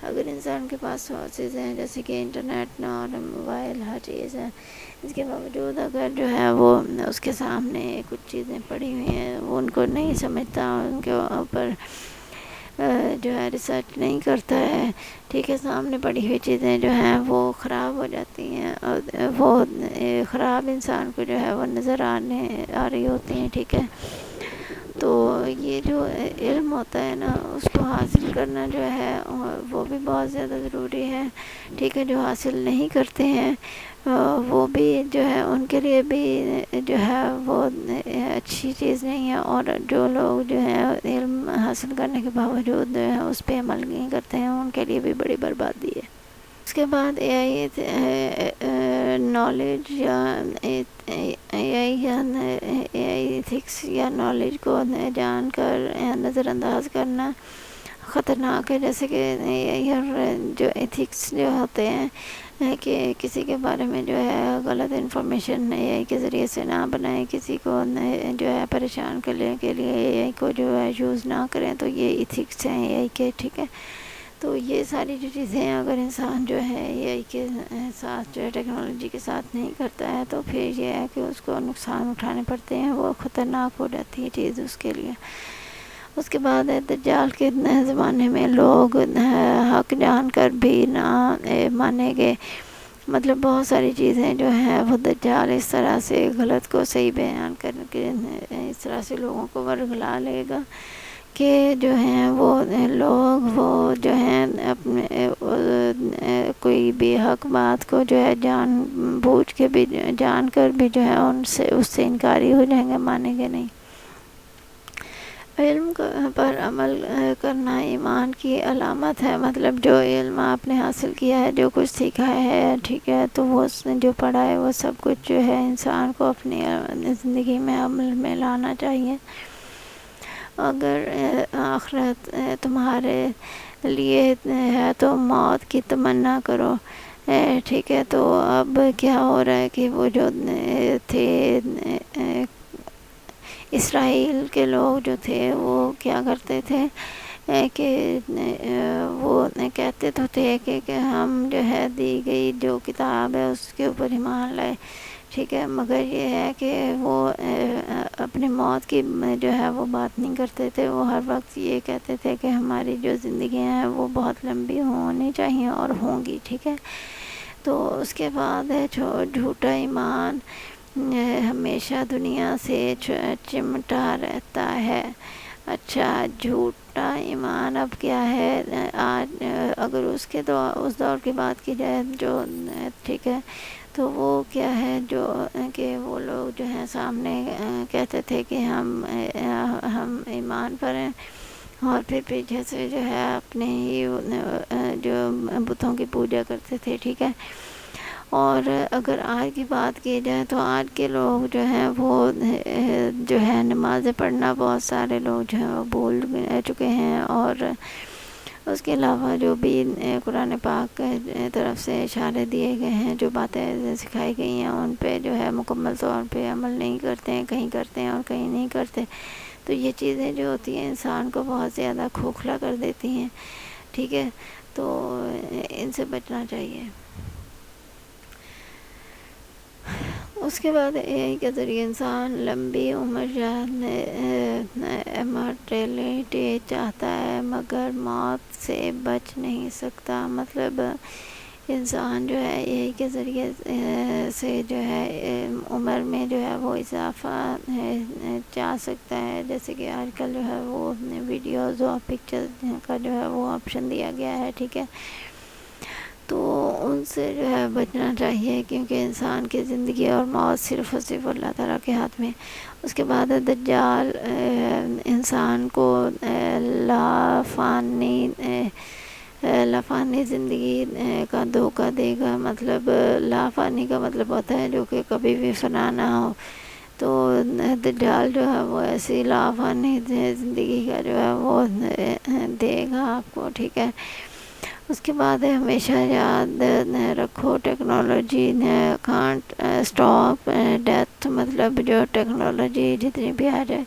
اگر انسان کے پاس سورسز ہیں جیسے کہ انٹرنیٹ اور موبائل ہر چیز ہے، اس کے باوجود اگر جو ہے وہ اس کے سامنے کچھ چیزیں پڑی ہوئی ہیں وہ ان کو نہیں سمجھتا، ان کے اوپر جو ہے ریسرچ نہیں کرتا ہے، ٹھیک ہے، سامنے پڑی ہوئی چیزیں جو ہیں وہ خراب ہو جاتی ہیں، اور وہ خراب انسان کو جو ہے وہ نظر آ رہی ہوتی ہیں، ٹھیک ہے۔ تو یہ جو علم ہوتا ہے نا، اس کو حاصل کرنا جو ہے وہ بھی بہت زیادہ ضروری ہے، ٹھیک ہے۔ جو حاصل نہیں کرتے ہیں وہ بھی جو ہے ان کے لیے بھی جو ہے وہ اچھی چیز نہیں ہے، اور جو لوگ جو ہے علم حاصل کرنے کے باوجود جو ہے اس پہ عمل نہیں کرتے ہیں، ان کے لیے بھی بڑی بربادی ہے۔ اس کے بعد اے آئی نالج یا اے آئی ایتھکس یا نالج کو جان کر نظر انداز کرنا خطرناک ہے، جیسے کہ جو ایتھکس جو ہوتے ہیں کہ کسی کے بارے میں جو ہے غلط انفارمیشن اے آئی کے ذریعے سے نہ بنائیں، کسی کو جو ہے پریشان کرنے کے لیے اے آئی کو جو ہے یوز نہ کریں، تو یہ ایتھکس ہیں اے آئی کے، ٹھیک ہے۔ تو یہ ساری جو چیزیں ہیں اگر انسان جو ہے اے آئی کے ساتھ جو ہے ٹیکنالوجی کے ساتھ نہیں کرتا ہے، تو پھر یہ ہے کہ اس کو نقصان اٹھانے پڑتے ہیں، وہ خطرناک ہو جاتی ہے چیز اس کے لیے۔ اس کے بعد دجال کے زمانے میں لوگ حق جان کر بھی نہ مانیں گے، مطلب بہت ساری چیزیں جو ہیں وہ دجال اس طرح سے غلط کو صحیح بیان کر کے اس طرح سے لوگوں کو ورگلا لے گا کہ جو ہیں وہ لوگ وہ جو ہیں اپنے کوئی بھی حق بات کو جو ہے جان بوجھ کے بھی جان کر بھی جو ہے اس سے انکاری ہو جائیں گے، مانیں گے نہیں۔ علم پر عمل کرنا ایمان کی علامت ہے، مطلب جو علم آپ نے حاصل کیا ہے، جو کچھ سیکھا ہے، ٹھیک ہے، تو وہ اس نے جو پڑھا ہے وہ سب کچھ جو ہے انسان کو اپنی زندگی میں عمل میں لانا چاہیے۔ اگر آخرت تمہارے لیے ہے تو موت کی تمنا کرو، ٹھیک ہے۔ تو اب کیا ہو رہا ہے کہ وہ جو تھے اسرائیل کے لوگ جو تھے وہ کیا کرتے تھے کہ وہ کہتے تو تھے کہ ہم جو ہے دی گئی جو کتاب ہے اس کے اوپر ایمان لائے، ٹھیک ہے، مگر یہ ہے کہ وہ اپنی موت کی جو ہے وہ بات نہیں کرتے تھے، وہ ہر وقت یہ کہتے تھے کہ ہماری جو زندگیاں ہیں وہ بہت لمبی ہونی چاہیے اور ہوں گی، ٹھیک ہے۔ تو اس کے بعد ہے جھوٹا ایمان ہمیشہ دنیا سے چمٹا رہتا ہے۔ اچھا، جھوٹا ایمان اب کیا ہے؟ آج اگر اس دور کی بات کی جائے جو ٹھیک ہے، تو وہ کیا ہے جو کہ وہ لوگ جو ہیں سامنے کہتے تھے کہ ہم ایمان پر ہیں، اور پھر پیچھے سے جو ہے اپنے ہی جو بتوں کی پوجا کرتے تھے، ٹھیک ہے۔ اور اگر آج کی بات کی جائے تو آج کے لوگ جو ہیں وہ جو ہے نمازیں پڑھنا بہت سارے لوگ جو ہیں وہ بھول چکے ہیں، اور اس کے علاوہ جو بھی قرآن پاک کی طرف سے اشارے دیے گئے ہیں، جو باتیں سکھائی گئی ہیں، ان پہ جو ہے مکمل طور پہ عمل نہیں کرتے ہیں، کہیں کرتے ہیں اور کہیں نہیں کرتے۔ تو یہ چیزیں جو ہوتی ہیں انسان کو بہت زیادہ کھوکھلا کر دیتی ہیں، ٹھیک ہے۔ تو ان سے بچنا چاہیے۔ اس کے بعد اے آئی کے ذریعے انسان لمبی عمر امارٹیلٹی چاہتا ہے مگر موت سے بچ نہیں سکتا، مطلب انسان جو ہے اے آئی کے ذریعے سے جو ہے عمر میں جو ہے وہ اضافہ چاہ سکتا ہے، جیسے کہ آج کل جو ہے وہ ویڈیوز اور پکچرز کا جو ہے وہ آپشن دیا گیا ہے، ٹھیک ہے۔ تو ان سے جو ہے بچنا چاہیے، کیونکہ انسان کی زندگی اور موت صرف اور صرف اللہ تعالیٰ کے ہاتھ میں۔ اس کے بعد دجال انسان کو لافانی زندگی کا دھوکہ دے گا، مطلب لافانی کا مطلب ہوتا ہے جو کہ کبھی بھی فنا نہ ہو، تو دجال جو ہے وہ ایسی لافانی زندگی کا جو ہے وہ دے گا آپ کو، ٹھیک ہے۔ اس کے بعد ہمیشہ یاد رکھو ٹیکنالوجی کانٹ اسٹاپ ڈیتھ، مطلب جو ٹیکنالوجی جتنی بھی آ جائے،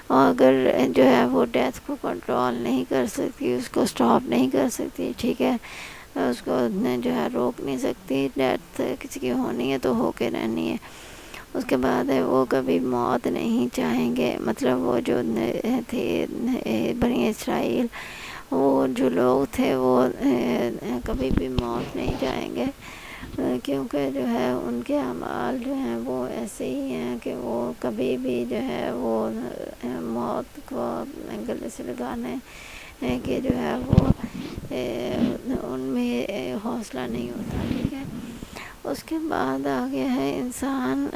اور اگر جو ہے وہ ڈیتھ کو کنٹرول نہیں کر سکتی، اس کو اسٹاپ نہیں کر سکتی، ٹھیک ہے، اس کو جو ہے روک نہیں سکتی، ڈیتھ کسی کی ہونی ہے تو ہو کے رہنی ہے۔ اس کے بعد وہ کبھی موت نہیں چاہیں گے، مطلب وہ جو تھے بنی اسرائیل وہ جو لوگ تھے وہ کبھی بھی موت نہیں جائیں گے، کیونکہ جو ہے ان کے اعمال جو ہیں وہ ایسے ہی ہیں کہ وہ کبھی بھی جو ہے وہ موت کو گلے سے لگانے کہ جو ہے وہ ان میں حوصلہ نہیں ہوتا، ٹھیک ہے۔ اس کے بعد آگے ہے انسان،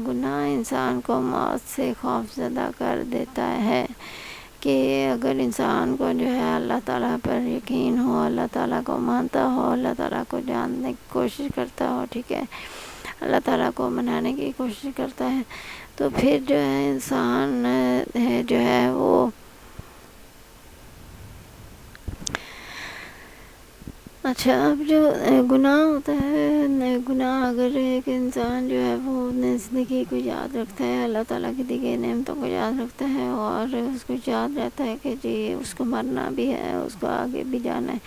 گناہ انسان کو موت سے خوف زدہ کر دیتا ہے، کہ اگر انسان کو جو ہے اللہ تعالیٰ پر یقین ہو، اللہ تعالیٰ کو مانتا ہو، اللہ تعالیٰ کو جاننے کی کوشش کرتا ہو، ٹھیک ہے، اللہ تعالیٰ کو منانے کی کوشش کرتا ہے، تو پھر جو ہے انسان جو ہے وہ اچھا، اب جو گناہ ہوتا ہے، گناہ اگر ایک انسان جو ہے وہ اپنے زندگی کو یاد رکھتا ہے، اللہ تعالیٰ کی دی گئی نعمتوں کو یاد رکھتا ہے، اور اس کو یاد رہتا ہے کہ جی اس کو مرنا بھی ہے، اس کو آگے بھی جانا ہے،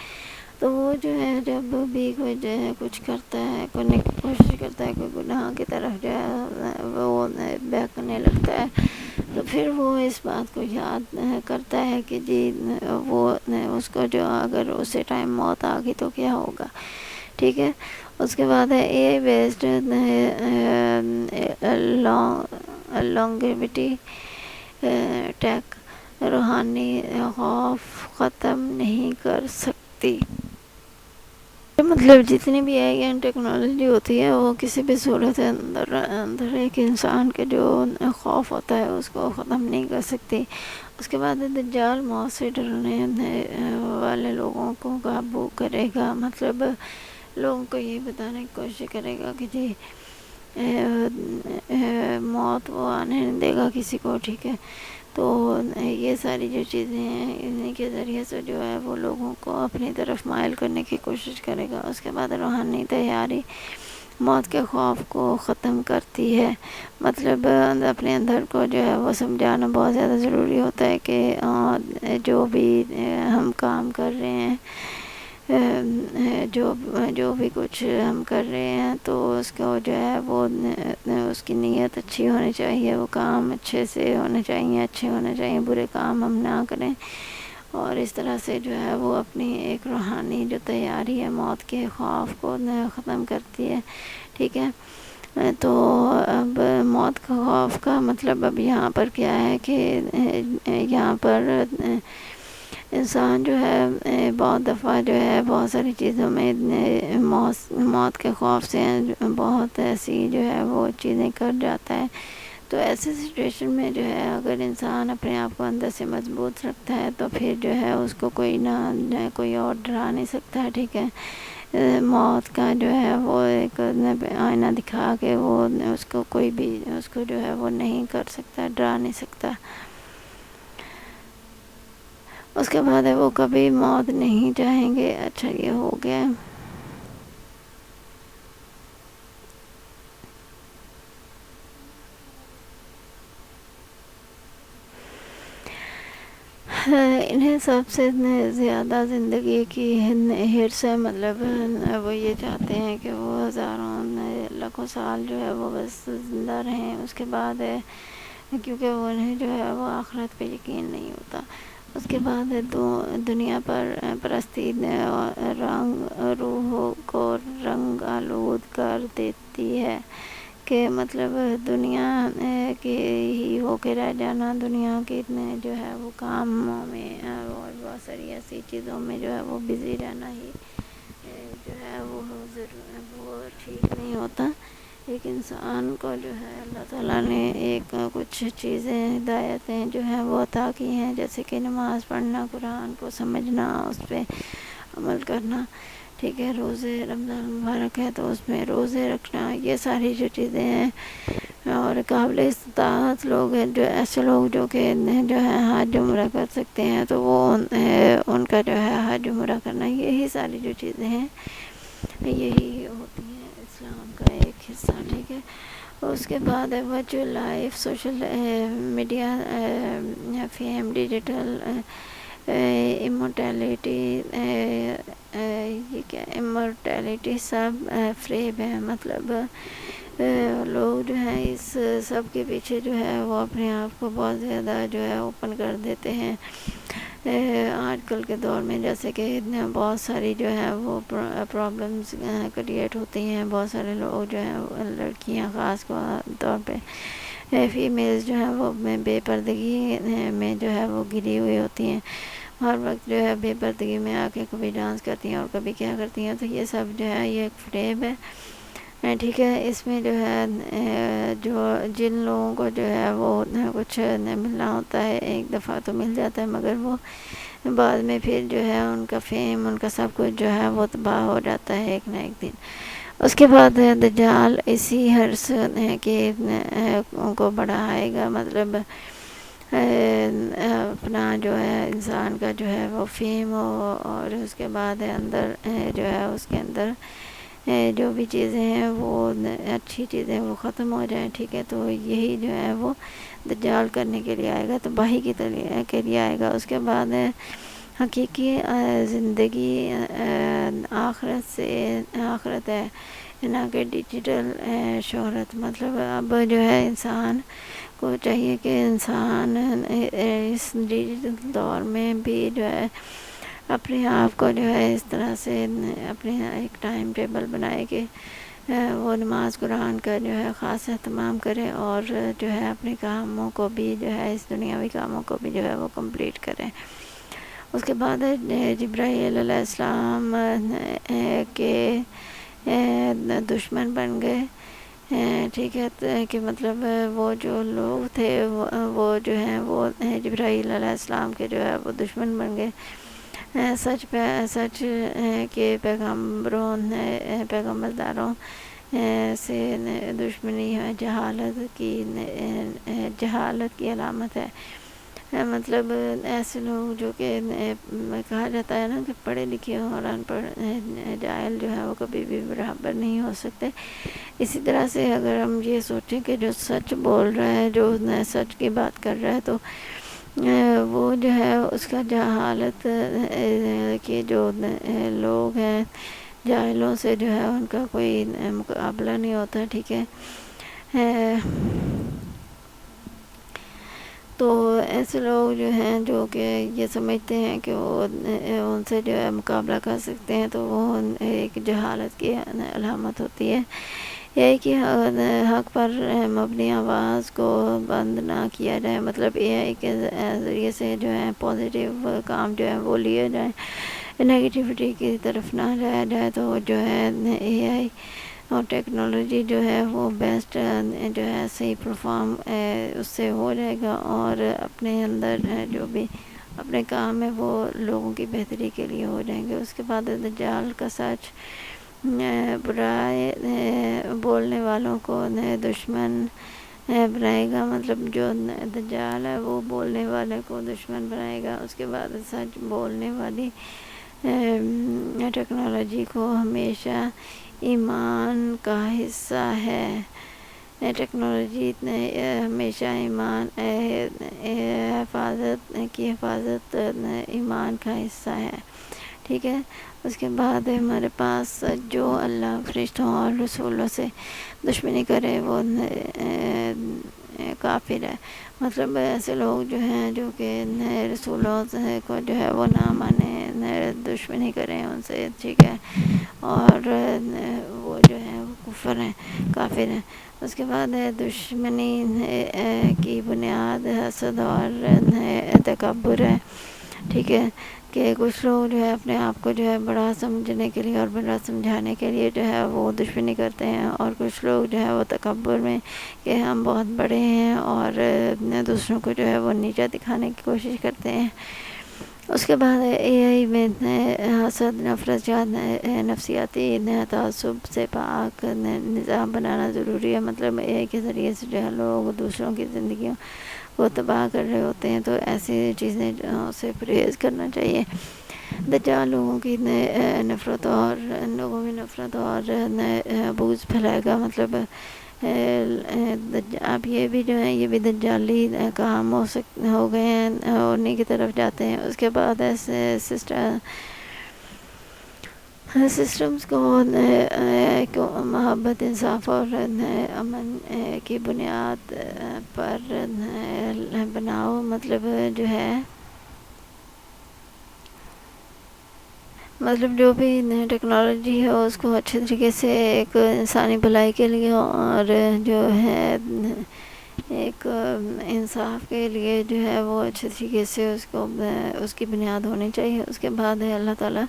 تو وہ جو ہے جب بھی کوئی جو ہے کچھ کرتا ہے، کرنے کی کوشش کرتا ہے، کوئی گناہ کی طرف جو ہے وہ بہکنے لگتا ہے، تو پھر وہ اس بات کو یاد کرتا ہے کہ جی وہ اس کو جو اگر اسے ٹائم موت آ گئی تو کیا ہوگا، ٹھیک ہے۔ اس کے بعد ہے اے بیسڈ لانگیویٹی ٹیک روحانی خوف ختم نہیں کر سکتی۔ مطلب جتنی بھی آئی ٹیکنالوجی ہوتی ہے وہ کسی بھی صورت اندر ایک انسان کے جو خوف ہوتا ہے اس کو ختم نہیں کر سکتی۔ اس کے بعد دجال موت سے ڈرنے والے لوگوں کو قابو کرے گا، مطلب لوگوں کو یہ بتانے کی کوشش کرے گا کہ جی موت وہ آنے نہیں دے گا کسی کو، ٹھیک ہے۔ تو یہ ساری جو چیزیں ہیں انہیں کے ذریعے سے جو ہے وہ لوگوں کو اپنی طرف مائل کرنے کی کوشش کرے گا۔ اس کے بعد روحانی تیاری موت کے خوف کو ختم کرتی ہے، مطلب اپنے اندر کو جو ہے وہ سمجھانا بہت زیادہ ضروری ہوتا ہے کہ جو بھی ہم کام کر رہے ہیں، جو بھی کچھ ہم کر رہے ہیں تو اس کو جو ہے وہ اس کی نیت اچھی ہونی چاہیے، وہ کام اچھے سے ہونے چاہیے، برے کام ہم نہ کریں، اور اس طرح سے جو ہے وہ اپنی ایک روحانی جو تیاری ہے موت کے خوف کو ختم کرتی ہے، ٹھیک ہے۔ تو اب موت کا خوف کا مطلب اب یہاں پر کیا ہے کہ یہاں پر انسان جو ہے بہت دفعہ جو ہے بہت ساری چیزوں میں موت کے خوف سے بہت ایسی جو ہے وہ چیزیں کر جاتا ہے، تو ایسی سچویشن میں جو ہے اگر انسان اپنے آپ کو اندر سے مضبوط رکھتا ہے تو پھر جو ہے اس کو کوئی اور ڈرا نہیں سکتا، ٹھیک ہے۔ موت کا جو ہے وہ ایک آئینہ دکھا کے وہ اس کو کوئی بھی اس کو جو ہے وہ نہیں کر سکتا، ڈرا نہیں سکتا۔ اس کے بعد ہے وہ کبھی موت نہیں چاہیں گے۔ اچھا، یہ ہو گیا۔ انہیں سب سے زیادہ زندگی کی حرص ہے، مطلب وہ یہ چاہتے ہیں کہ وہ ہزاروں لاکھوں سال جو ہے وہ بس زندہ رہیں، اس کے بعد ہے کیونکہ انہیں جو ہے وہ آخرت پہ یقین نہیں ہوتا۔ اس کے بعد دنیا پر پرستی روح کو رنگ آلود کر دیتی ہے، کہ مطلب دنیا کے ہی ہو کے رہ جانا، دنیا کے اتنے جو ہے وہ کاموں میں اور بہت ساری ایسی چیزوں میں جو ہے وہ بزی رہنا ہی جو ہے وہ ٹھیک نہیں ہوتا۔ ایک انسان کو جو ہے اللہ تعالیٰ نے ایک کچھ چیزیں ہدایتیں جو ہیں وہ عطا کی ہیں، جیسے کہ نماز پڑھنا، قرآن کو سمجھنا، اس پہ عمل کرنا، ٹھیک ہے۔ روزے رمضان مبارک ہے تو اس میں روزے رکھنا، یہ ساری جو چیزیں ہیں، اور قابل استطاعت لوگ ہیں جو ایسے لوگ جو کہ جو ہے حج عمرہ کر سکتے ہیں تو وہ ان کا جو ہے حج عمرہ کرنا، یہی ساری جو چیزیں ہیں یہی ہوتی ہیں اسلام کا ایک حصہ، ٹھیک ہے۔ اس کے بعد ہے virtual life, social media, fame, digital امورٹیلٹی، یہ کیا امورٹیلٹی سب فریب ہے، مطلب لوگ جو ہیں اس سب کے پیچھے جو ہے وہ اپنے آپ کو بہت زیادہ جو ہے اوپن کر دیتے ہیں، آج کل کے دور میں جیسے کہ بہت ساری جو ہے وہ پرابلمس کریٹ ہوتی ہیں، بہت سارے لوگ جو ہیں لڑکیاں خاص طور پہ فیمیلز جو ہیں وہ بے پردگی میں جو ہے وہ گری ہوئی ہوتی ہیں، ہر وقت جو ہے بے پردگی میں آ کے کبھی ڈانس کرتی ہیں اور کبھی کیا کرتی ہیں، تو یہ سب جو ہے یہ ایک فریب ہے، ٹھیک ہے۔ اس میں جو ہے جو جن لوگوں کو جو ہے وہ کچھ ملنا ہوتا ہے ایک دفعہ تو مل جاتا ہے، مگر وہ بعد میں پھر جو ہے ان کا فیم، ان کا سب کچھ جو ہے وہ تباہ ہو جاتا ہے ایک نہ ایک دن۔ اس کے بعد دجال اسی حرص کے کو بڑھائے گا، مطلب اپنا جو ہے انسان کا جو ہے وہ فیم ہو، اور اس کے بعد اندر جو ہے اس کے اندر جو بھی چیزیں ہیں وہ اچھی چیزیں وہ ختم ہو جائیں، ٹھیک ہے۔ تو یہی جو ہے وہ دجال کرنے کے لیے آئے گا، تباہی کے لیے آئے گا۔ اس کے بعد حقیقی زندگی آخرت ہے، نہ کہ ڈیجیٹل شہرت۔ مطلب اب جو ہے انسان کو چاہیے کہ انسان اس ڈیجیٹل دور میں بھی جو ہے اپنے آپ کو جو ہے اس طرح سے اپنے ایک ٹائم ٹیبل بنائے کہ وہ نماز قرآن کا جو ہے خاص اہتمام کرے، اور جو ہے اپنے کاموں کو بھی جو ہے اس دنیاوی کاموں کو بھی جو ہے وہ کمپلیٹ کریں۔ اس کے بعد جبرائیل علیہ السلام کے دشمن بن گئے، ٹھیک ہے، کہ مطلب وہ جو لوگ تھے وہ جو ہیں وہ جبرائیل علیہ السلام کے جو ہے وہ دشمن بن گئے۔ سچ کے پیغمبرداروں سے دشمنی ہے، جہالت کی علامت ہے۔ مطلب ایسے لوگ جو کہ کہا جاتا ہے نا کہ پڑھے لکھے اور ان پڑھ جاہل جو ہے وہ کبھی بھی برابر نہیں ہو سکتے، اسی طرح سے اگر ہم یہ سوچیں کہ جو سچ بول رہا ہے، جو سچ کی بات کر رہا ہے، تو وہ جو ہے اس کا جہالت کے جو لوگ ہیں جاہلوں سے جو ہے ان کا کوئی مقابلہ نہیں ہوتا، ٹھیک ہے۔ تو ایسے لوگ جو ہیں جو کہ یہ سمجھتے ہیں کہ وہ ان سے جو ہے مقابلہ کر سکتے ہیں، تو وہ ایک جہالت کی علامت ہوتی ہے۔ یہ کہ حق پر مبنی آواز کو بند نہ کیا جائے، مطلب اے آئی کے ذریعے سے جو ہے پازیٹیو کام جو ہے وہ لیے جائیں، نگیٹیوٹی کی طرف نہ جایا جائے۔ تو جو ہے اے آئی اور ٹیکنالوجی جو ہے وہ بیسٹ جو ہے صحیح پرفارم اس سے ہو جائے گا، اور اپنے اندر جو بھی اپنے کام ہے وہ لوگوں کی بہتری کے لیے ہو جائیں گے۔ اس کے بعد دجال کا سچ برائے بولنے والوں کو دشمن بنائے گا، مطلب جو دجال ہے وہ بولنے والے کو دشمن بنائے گا۔ اس کے بعد سچ بولنے والی ٹیکنالوجی کو ہمیشہ ایمان کا حصہ ہے، ٹیکنالوجی ہمیشہ ایمان حفاظت ایمان کا حصہ ہے، ٹھیک ہے۔ اس کے بعد ہمارے پاس جو اللہ فرشتوں اور رسولوں سے دشمنی کرے وہ کافر ہے، مطلب ایسے لوگ جو ہیں جو کہ رسولوں کو جو ہے وہ نہ مانے، دشمنی کریں ان سے، ٹھیک ہے، اور وہ جو ہے وہ کفر ہیں، کافر ہیں۔ اس کے بعد دشمنی کی بنیاد حسد اور تکبر ہے، ٹھیک ہے، کہ کچھ لوگ جو ہے اپنے آپ کو جو ہے بڑا سمجھنے کے لیے اور بڑا سمجھانے کے لیے جو ہے وہ دشمنی کرتے ہیں، اور کچھ لوگ جو ہے وہ تکبر میں کہ ہم بہت بڑے ہیں اور دوسروں کو جو ہے وہ نیچا دکھانے کی کوشش کرتے ہیں۔ اس کے بعد اے آئی میں حسد، نفرت یا نفسیاتی تعصب سے پاک نظام بنانا ضروری ہے، مطلب اے آئی کے ذریعے سے جو ہے لوگ دوسروں کی زندگیوں کو تباہ کر رہے ہوتے ہیں، تو ایسی چیزیں سے پرہیز کرنا چاہیے۔ دجال لوگوں کی نفرت اور لوگوں میں نفرت اور بغض پھیلائے گا، مطلب اب یہ بھی جو ہے یہ بھی دجالی کام ہو گئے ہیں، انہیں کی طرف جاتے ہیں۔ اس کے بعد ایسے سسٹمز کو محبت، انصاف اور امن کی بنیاد پر بناؤ، مطلب جو ہے مطلب جو بھی ٹیکنالوجی ہے اس کو اچھے طریقے سے ایک انسانی بھلائی کے لیے اور جو ہے ایک انصاف کے لیے جو ہے وہ اچھے طریقے سے اس کی بنیاد ہونی چاہیے۔ اس کے بعد ہے اللہ تعالیٰ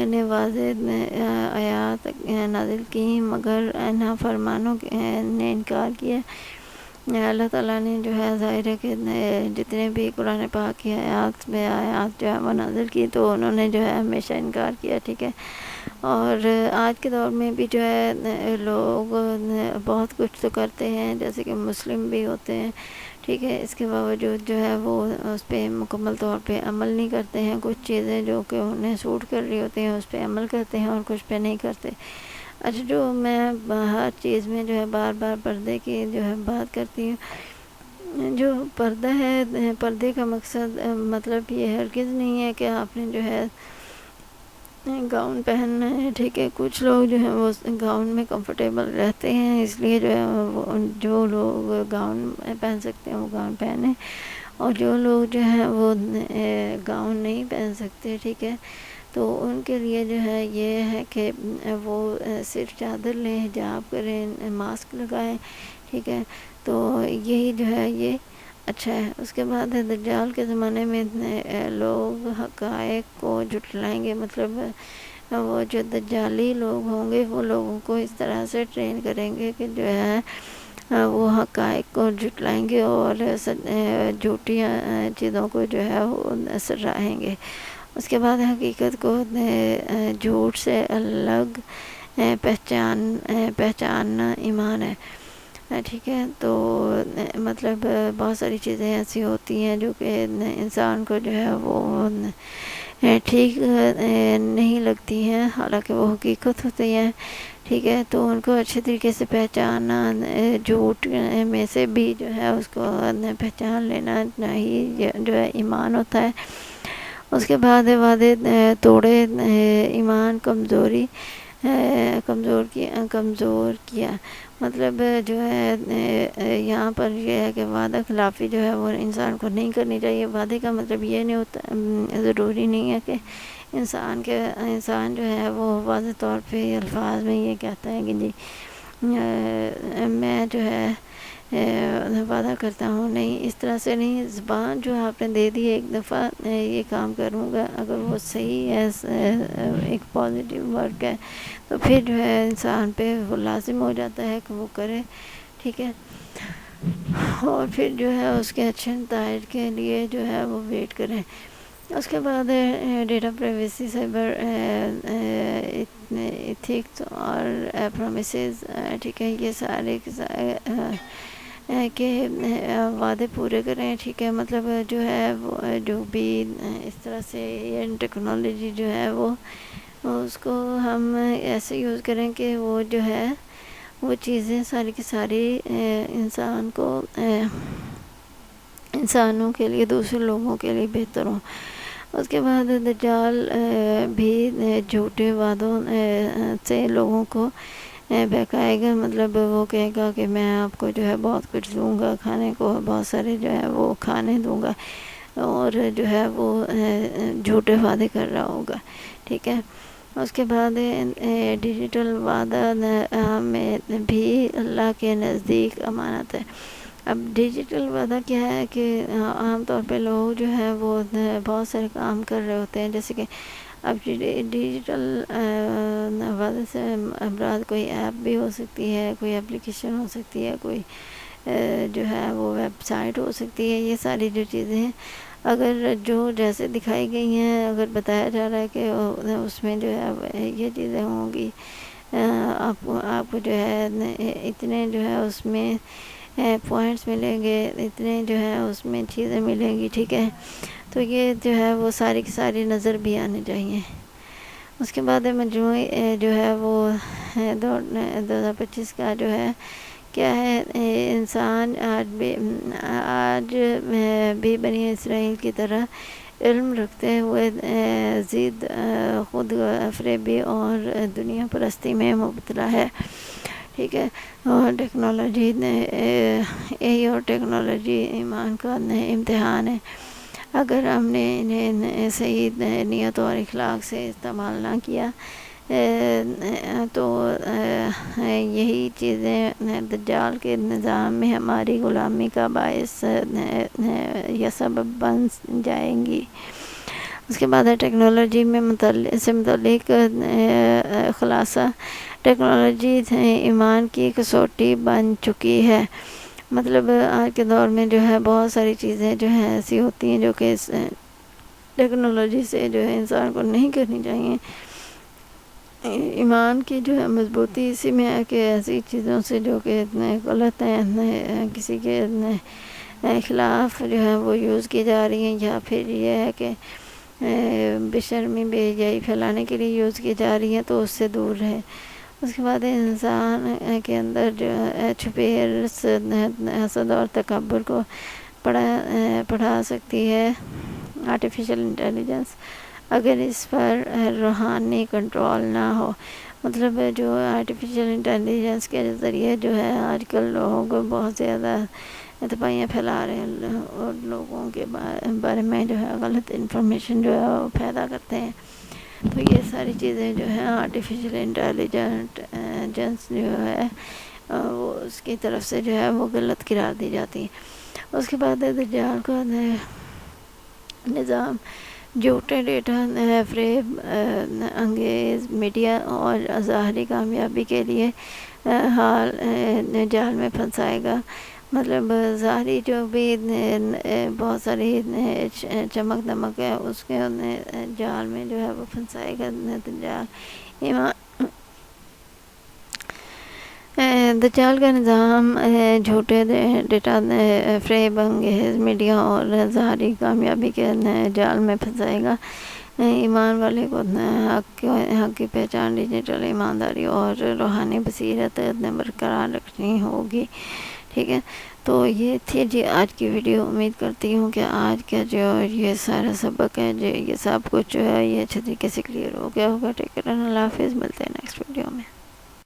نے واضح آیات نازل کی، مگر نافرمانوں نے انکار کیا۔ اللہ تعالیٰ نے جو ہے ظاہر ہے کہ جتنے بھی قرآن پاک کی آیات جو ہے وہ نازل کی تو انہوں نے جو ہے ہمیشہ انکار کیا، ٹھیک ہے۔ اور آج کے دور میں بھی جو ہے لوگ بہت کچھ تو کرتے ہیں، جیسے کہ مسلم بھی ہوتے ہیں، ٹھیک ہے، اس کے باوجود جو ہے وہ اس پہ مکمل طور پہ عمل نہیں کرتے ہیں۔ کچھ چیزیں جو کہ انہیں سوٹ کر رہی ہوتی ہیں اس پہ عمل کرتے ہیں اور کچھ پہ نہیں کرتے۔ اچھا، جو میں ہر چیز میں جو ہے بار بار پردے کی جو ہے بات کرتی ہوں، جو پردہ ہے، پردے کا مقصد مطلب یہ ہرگز نہیں ہے کہ آپ نے جو ہے گاؤن پہننا ہے، ٹھیک ہے۔ کچھ لوگ جو ہیں وہ گاؤن میں کمفرٹیبل رہتے ہیں، اس لیے جو ہے جو لوگ گاؤن پہن سکتے ہیں وہ گاؤن پہنیں، اور جو لوگ جو ہیں وہ گاؤن نہیں پہن سکتے، ٹھیک ہے، تو ان کے لیے جو ہے یہ ہے کہ وہ صرف چادر لیں، حجاب کریں، ماسک لگائیں، ٹھیک ہے، تو یہی جو ہے یہ اچھا ہے۔ اس کے بعد ہے دجال کے زمانے میں لوگ حقائق کو جھٹلائیں گے، مطلب وہ جو دجالی لوگ ہوں گے وہ لوگوں کو اس طرح سے ٹرین کریں گے کہ جو ہے وہ حقائق کو جھٹلائیں گے اور جھوٹی چیزوں کو جو ہے وہ سراہیں گے۔ اس کے بعد حقیقت کو جھوٹ سے الگ پہچاننا ایمان ہے، ٹھیک ہے۔ تو مطلب بہت ساری چیزیں ایسی ہوتی ہیں جو کہ انسان کو جو ہے وہ ٹھیک نہیں لگتی ہیں، حالانکہ وہ حقیقت ہوتی ہیں، ٹھیک ہے، تو ان کو اچھے طریقے سے پہچاننا، جھوٹ میں سے بھی جو ہے اس کو پہچان لینا ہی جو ہے ایمان ہوتا ہے۔ اس کے بعد وعدے توڑے، ایمان کمزور کیا، مطلب جو ہے یہاں پر یہ ہے کہ وعدہ خلافی جو ہے وہ انسان کو نہیں کرنی چاہیے۔ وعدے کا مطلب یہ نہیں ہوتا، ضروری نہیں ہے کہ انسان جو ہے وہ واضح طور پہ الفاظ میں یہ کہتا ہے کہ جی میں جو ہے وعدہ کرتا ہوں، نہیں، اس طرح سے نہیں۔ زبان جو آپ نے دے دی ہے ایک دفعہ یہ کام کروں گا، اگر وہ صحیح ہے، ایک پازیٹیو ورک ہے، تو پھر جو ہے انسان پہ وہ لازم ہو جاتا ہے کہ وہ کرے، ٹھیک ہے، اور پھر جو ہے اس کے اچھے نتائج کے لیے جو ہے وہ ویٹ کریں۔ اس کے بعد ڈیٹا پرائیویسی، سائبر ایتھکس اور پرومسز، ٹھیک ہے، یہ سارے کہ وعدے پورے کریں، ٹھیک ہے، مطلب جو ہے وہ جو بھی اس طرح سے یہ ٹیکنالوجی جو ہے وہ اس کو ہم ایسے یوز کریں کہ وہ جو ہے وہ چیزیں ساری کی ساری انسانوں کے لیے، دوسرے لوگوں کے لیے بہتر ہوں۔ اس کے بعد دجال بھی جھوٹے وعدوں سے لوگوں کو بہکائے گا، مطلب وہ کہے گا کہ میں آپ کو جو ہے بہت کچھ دوں گا کھانے کو، بہت سارے جو ہے وہ کھانے دوں گا، اور جو ہے وہ جھوٹے وعدے کر رہا ہوگا، ٹھیک ہے۔ اس کے بعد ڈیجیٹل وعدہ میں بھی اللہ کے نزدیک امانت ہے۔ اب ڈیجیٹل وعدہ کیا ہے کہ عام طور پہ لوگ جو ہے وہ بہت سارے کام کر رہے ہوتے ہیں، جیسے کہ اب ڈیجیٹل وعدے سے مراد کوئی ایپ بھی ہو سکتی ہے، کوئی اپلیکیشن ہو سکتی ہے، کوئی جو ہے وہ ویب سائٹ ہو سکتی ہے۔ یہ ساری جو چیزیں ہیں اگر جو جیسے دکھائی گئی ہیں، اگر بتایا جا رہا ہے کہ اس میں جو ہے یہ چیزیں ہوں گی، آپ کو جو ہے اتنے جو ہے اس میں پوائنٹس ملیں گے، اتنے جو ہے اس میں چیزیں ملیں گی، ٹھیک ہے، تو یہ جو ہے وہ ساری کی ساری نظر بھی آنی چاہیے۔ اس کے بعد مجموعی جو ہے وہ 2025 کا جو ہے کیا ہے، انسان آج بھی بنی اسرائیل کی طرح علم رکھتے ہوئے زید خود فریبی اور دنیا پرستی میں مبتلا ہے، ٹھیک ہے، اور ٹیکنالوجی ایمان کا امتحان ہے۔ اگر ہم نے انہیں صحیح نیت اور اخلاق سے استعمال نہ کیا تو یہی چیزیں دجال کے نظام میں ہماری غلامی کا باعث یا سبب بن جائیں گی۔ اس کے بعد ہے ٹیکنالوجی میں متعلق خلاصہ۔ ٹیکنالوجی ایمان کی کسوٹی بن چکی ہے۔ مطلب آج کے دور میں جو ہے بہت ساری چیزیں جو ہیں ایسی ہوتی ہیں جو کہ اس ٹیکنالوجی سے جو ہے انسان کو نہیں کرنی چاہیے۔ ایمان کی جو ہے مضبوطی اسی میں ہے کہ ایسی چیزوں سے جو کہ اتنے غلط ہیں، کسی کے خلاف جو ہے وہ یوز کی جا رہی ہیں، یا پھر یہ ہے کہ بے شرمی بے حیائی پھیلانے کے لیے یوز کی جا رہی ہیں، تو اس سے دور رہے۔ اس کے بعد انسان کے اندر جو چھپے حرص، حسد اور تکبر کو پڑھا سکتی ہے آرٹیفیشل انٹیلیجنس، اگر اس پر روحانی کنٹرول نہ ہو۔ مطلب جو آرٹیفیشل انٹیلیجنس کے ذریعے جو ہے آج کل لوگ بہت زیادہ اتپائیاں پھیلا رہے ہیں اور لوگوں کے بارے میں جو ہے غلط انفارمیشن جو ہے وہ پیدا کرتے ہیں۔ تو یہ ساری چیزیں جو ہیں آرٹیفیشل انٹیلیجنس جو ہے وہ اس کی طرف سے جو ہے وہ غلط قرار دی جاتی ہے۔ اس کے بعد دجال کا نظام جھوٹے ڈیٹا، فریب انگیز میڈیا اور ظاہری کامیابی کے لیے حال جال میں پھنسائے گا۔ مطلب ظاہری جو بھی بہت ساری چمک دمک ہے اس کے جال میں جو ہے وہ پھنسائے گا دجال کا نظام جھوٹے ڈیٹا، فریب انگیز میڈیا اور ظاہری کامیابی کے جال میں پھنسائے گا۔ ایمان والے کو حق کی پہچان، ڈیجیٹل ایمانداری اور روحانی بصیرت برقرار رکھنی ہوگی۔ ٹھیک ہے، تو یہ تھی جی آج کی ویڈیو۔ امید کرتی ہوں کہ آج کا جو یہ سارا سبق ہے، جو یہ سب کچھ جو ہے یہ اچھے طریقے سے کلیئر ہو گیا ہوگا۔ ٹیک کیئر، اللہ حافظ، ملتے ہیں نیکسٹ ویڈیو میں۔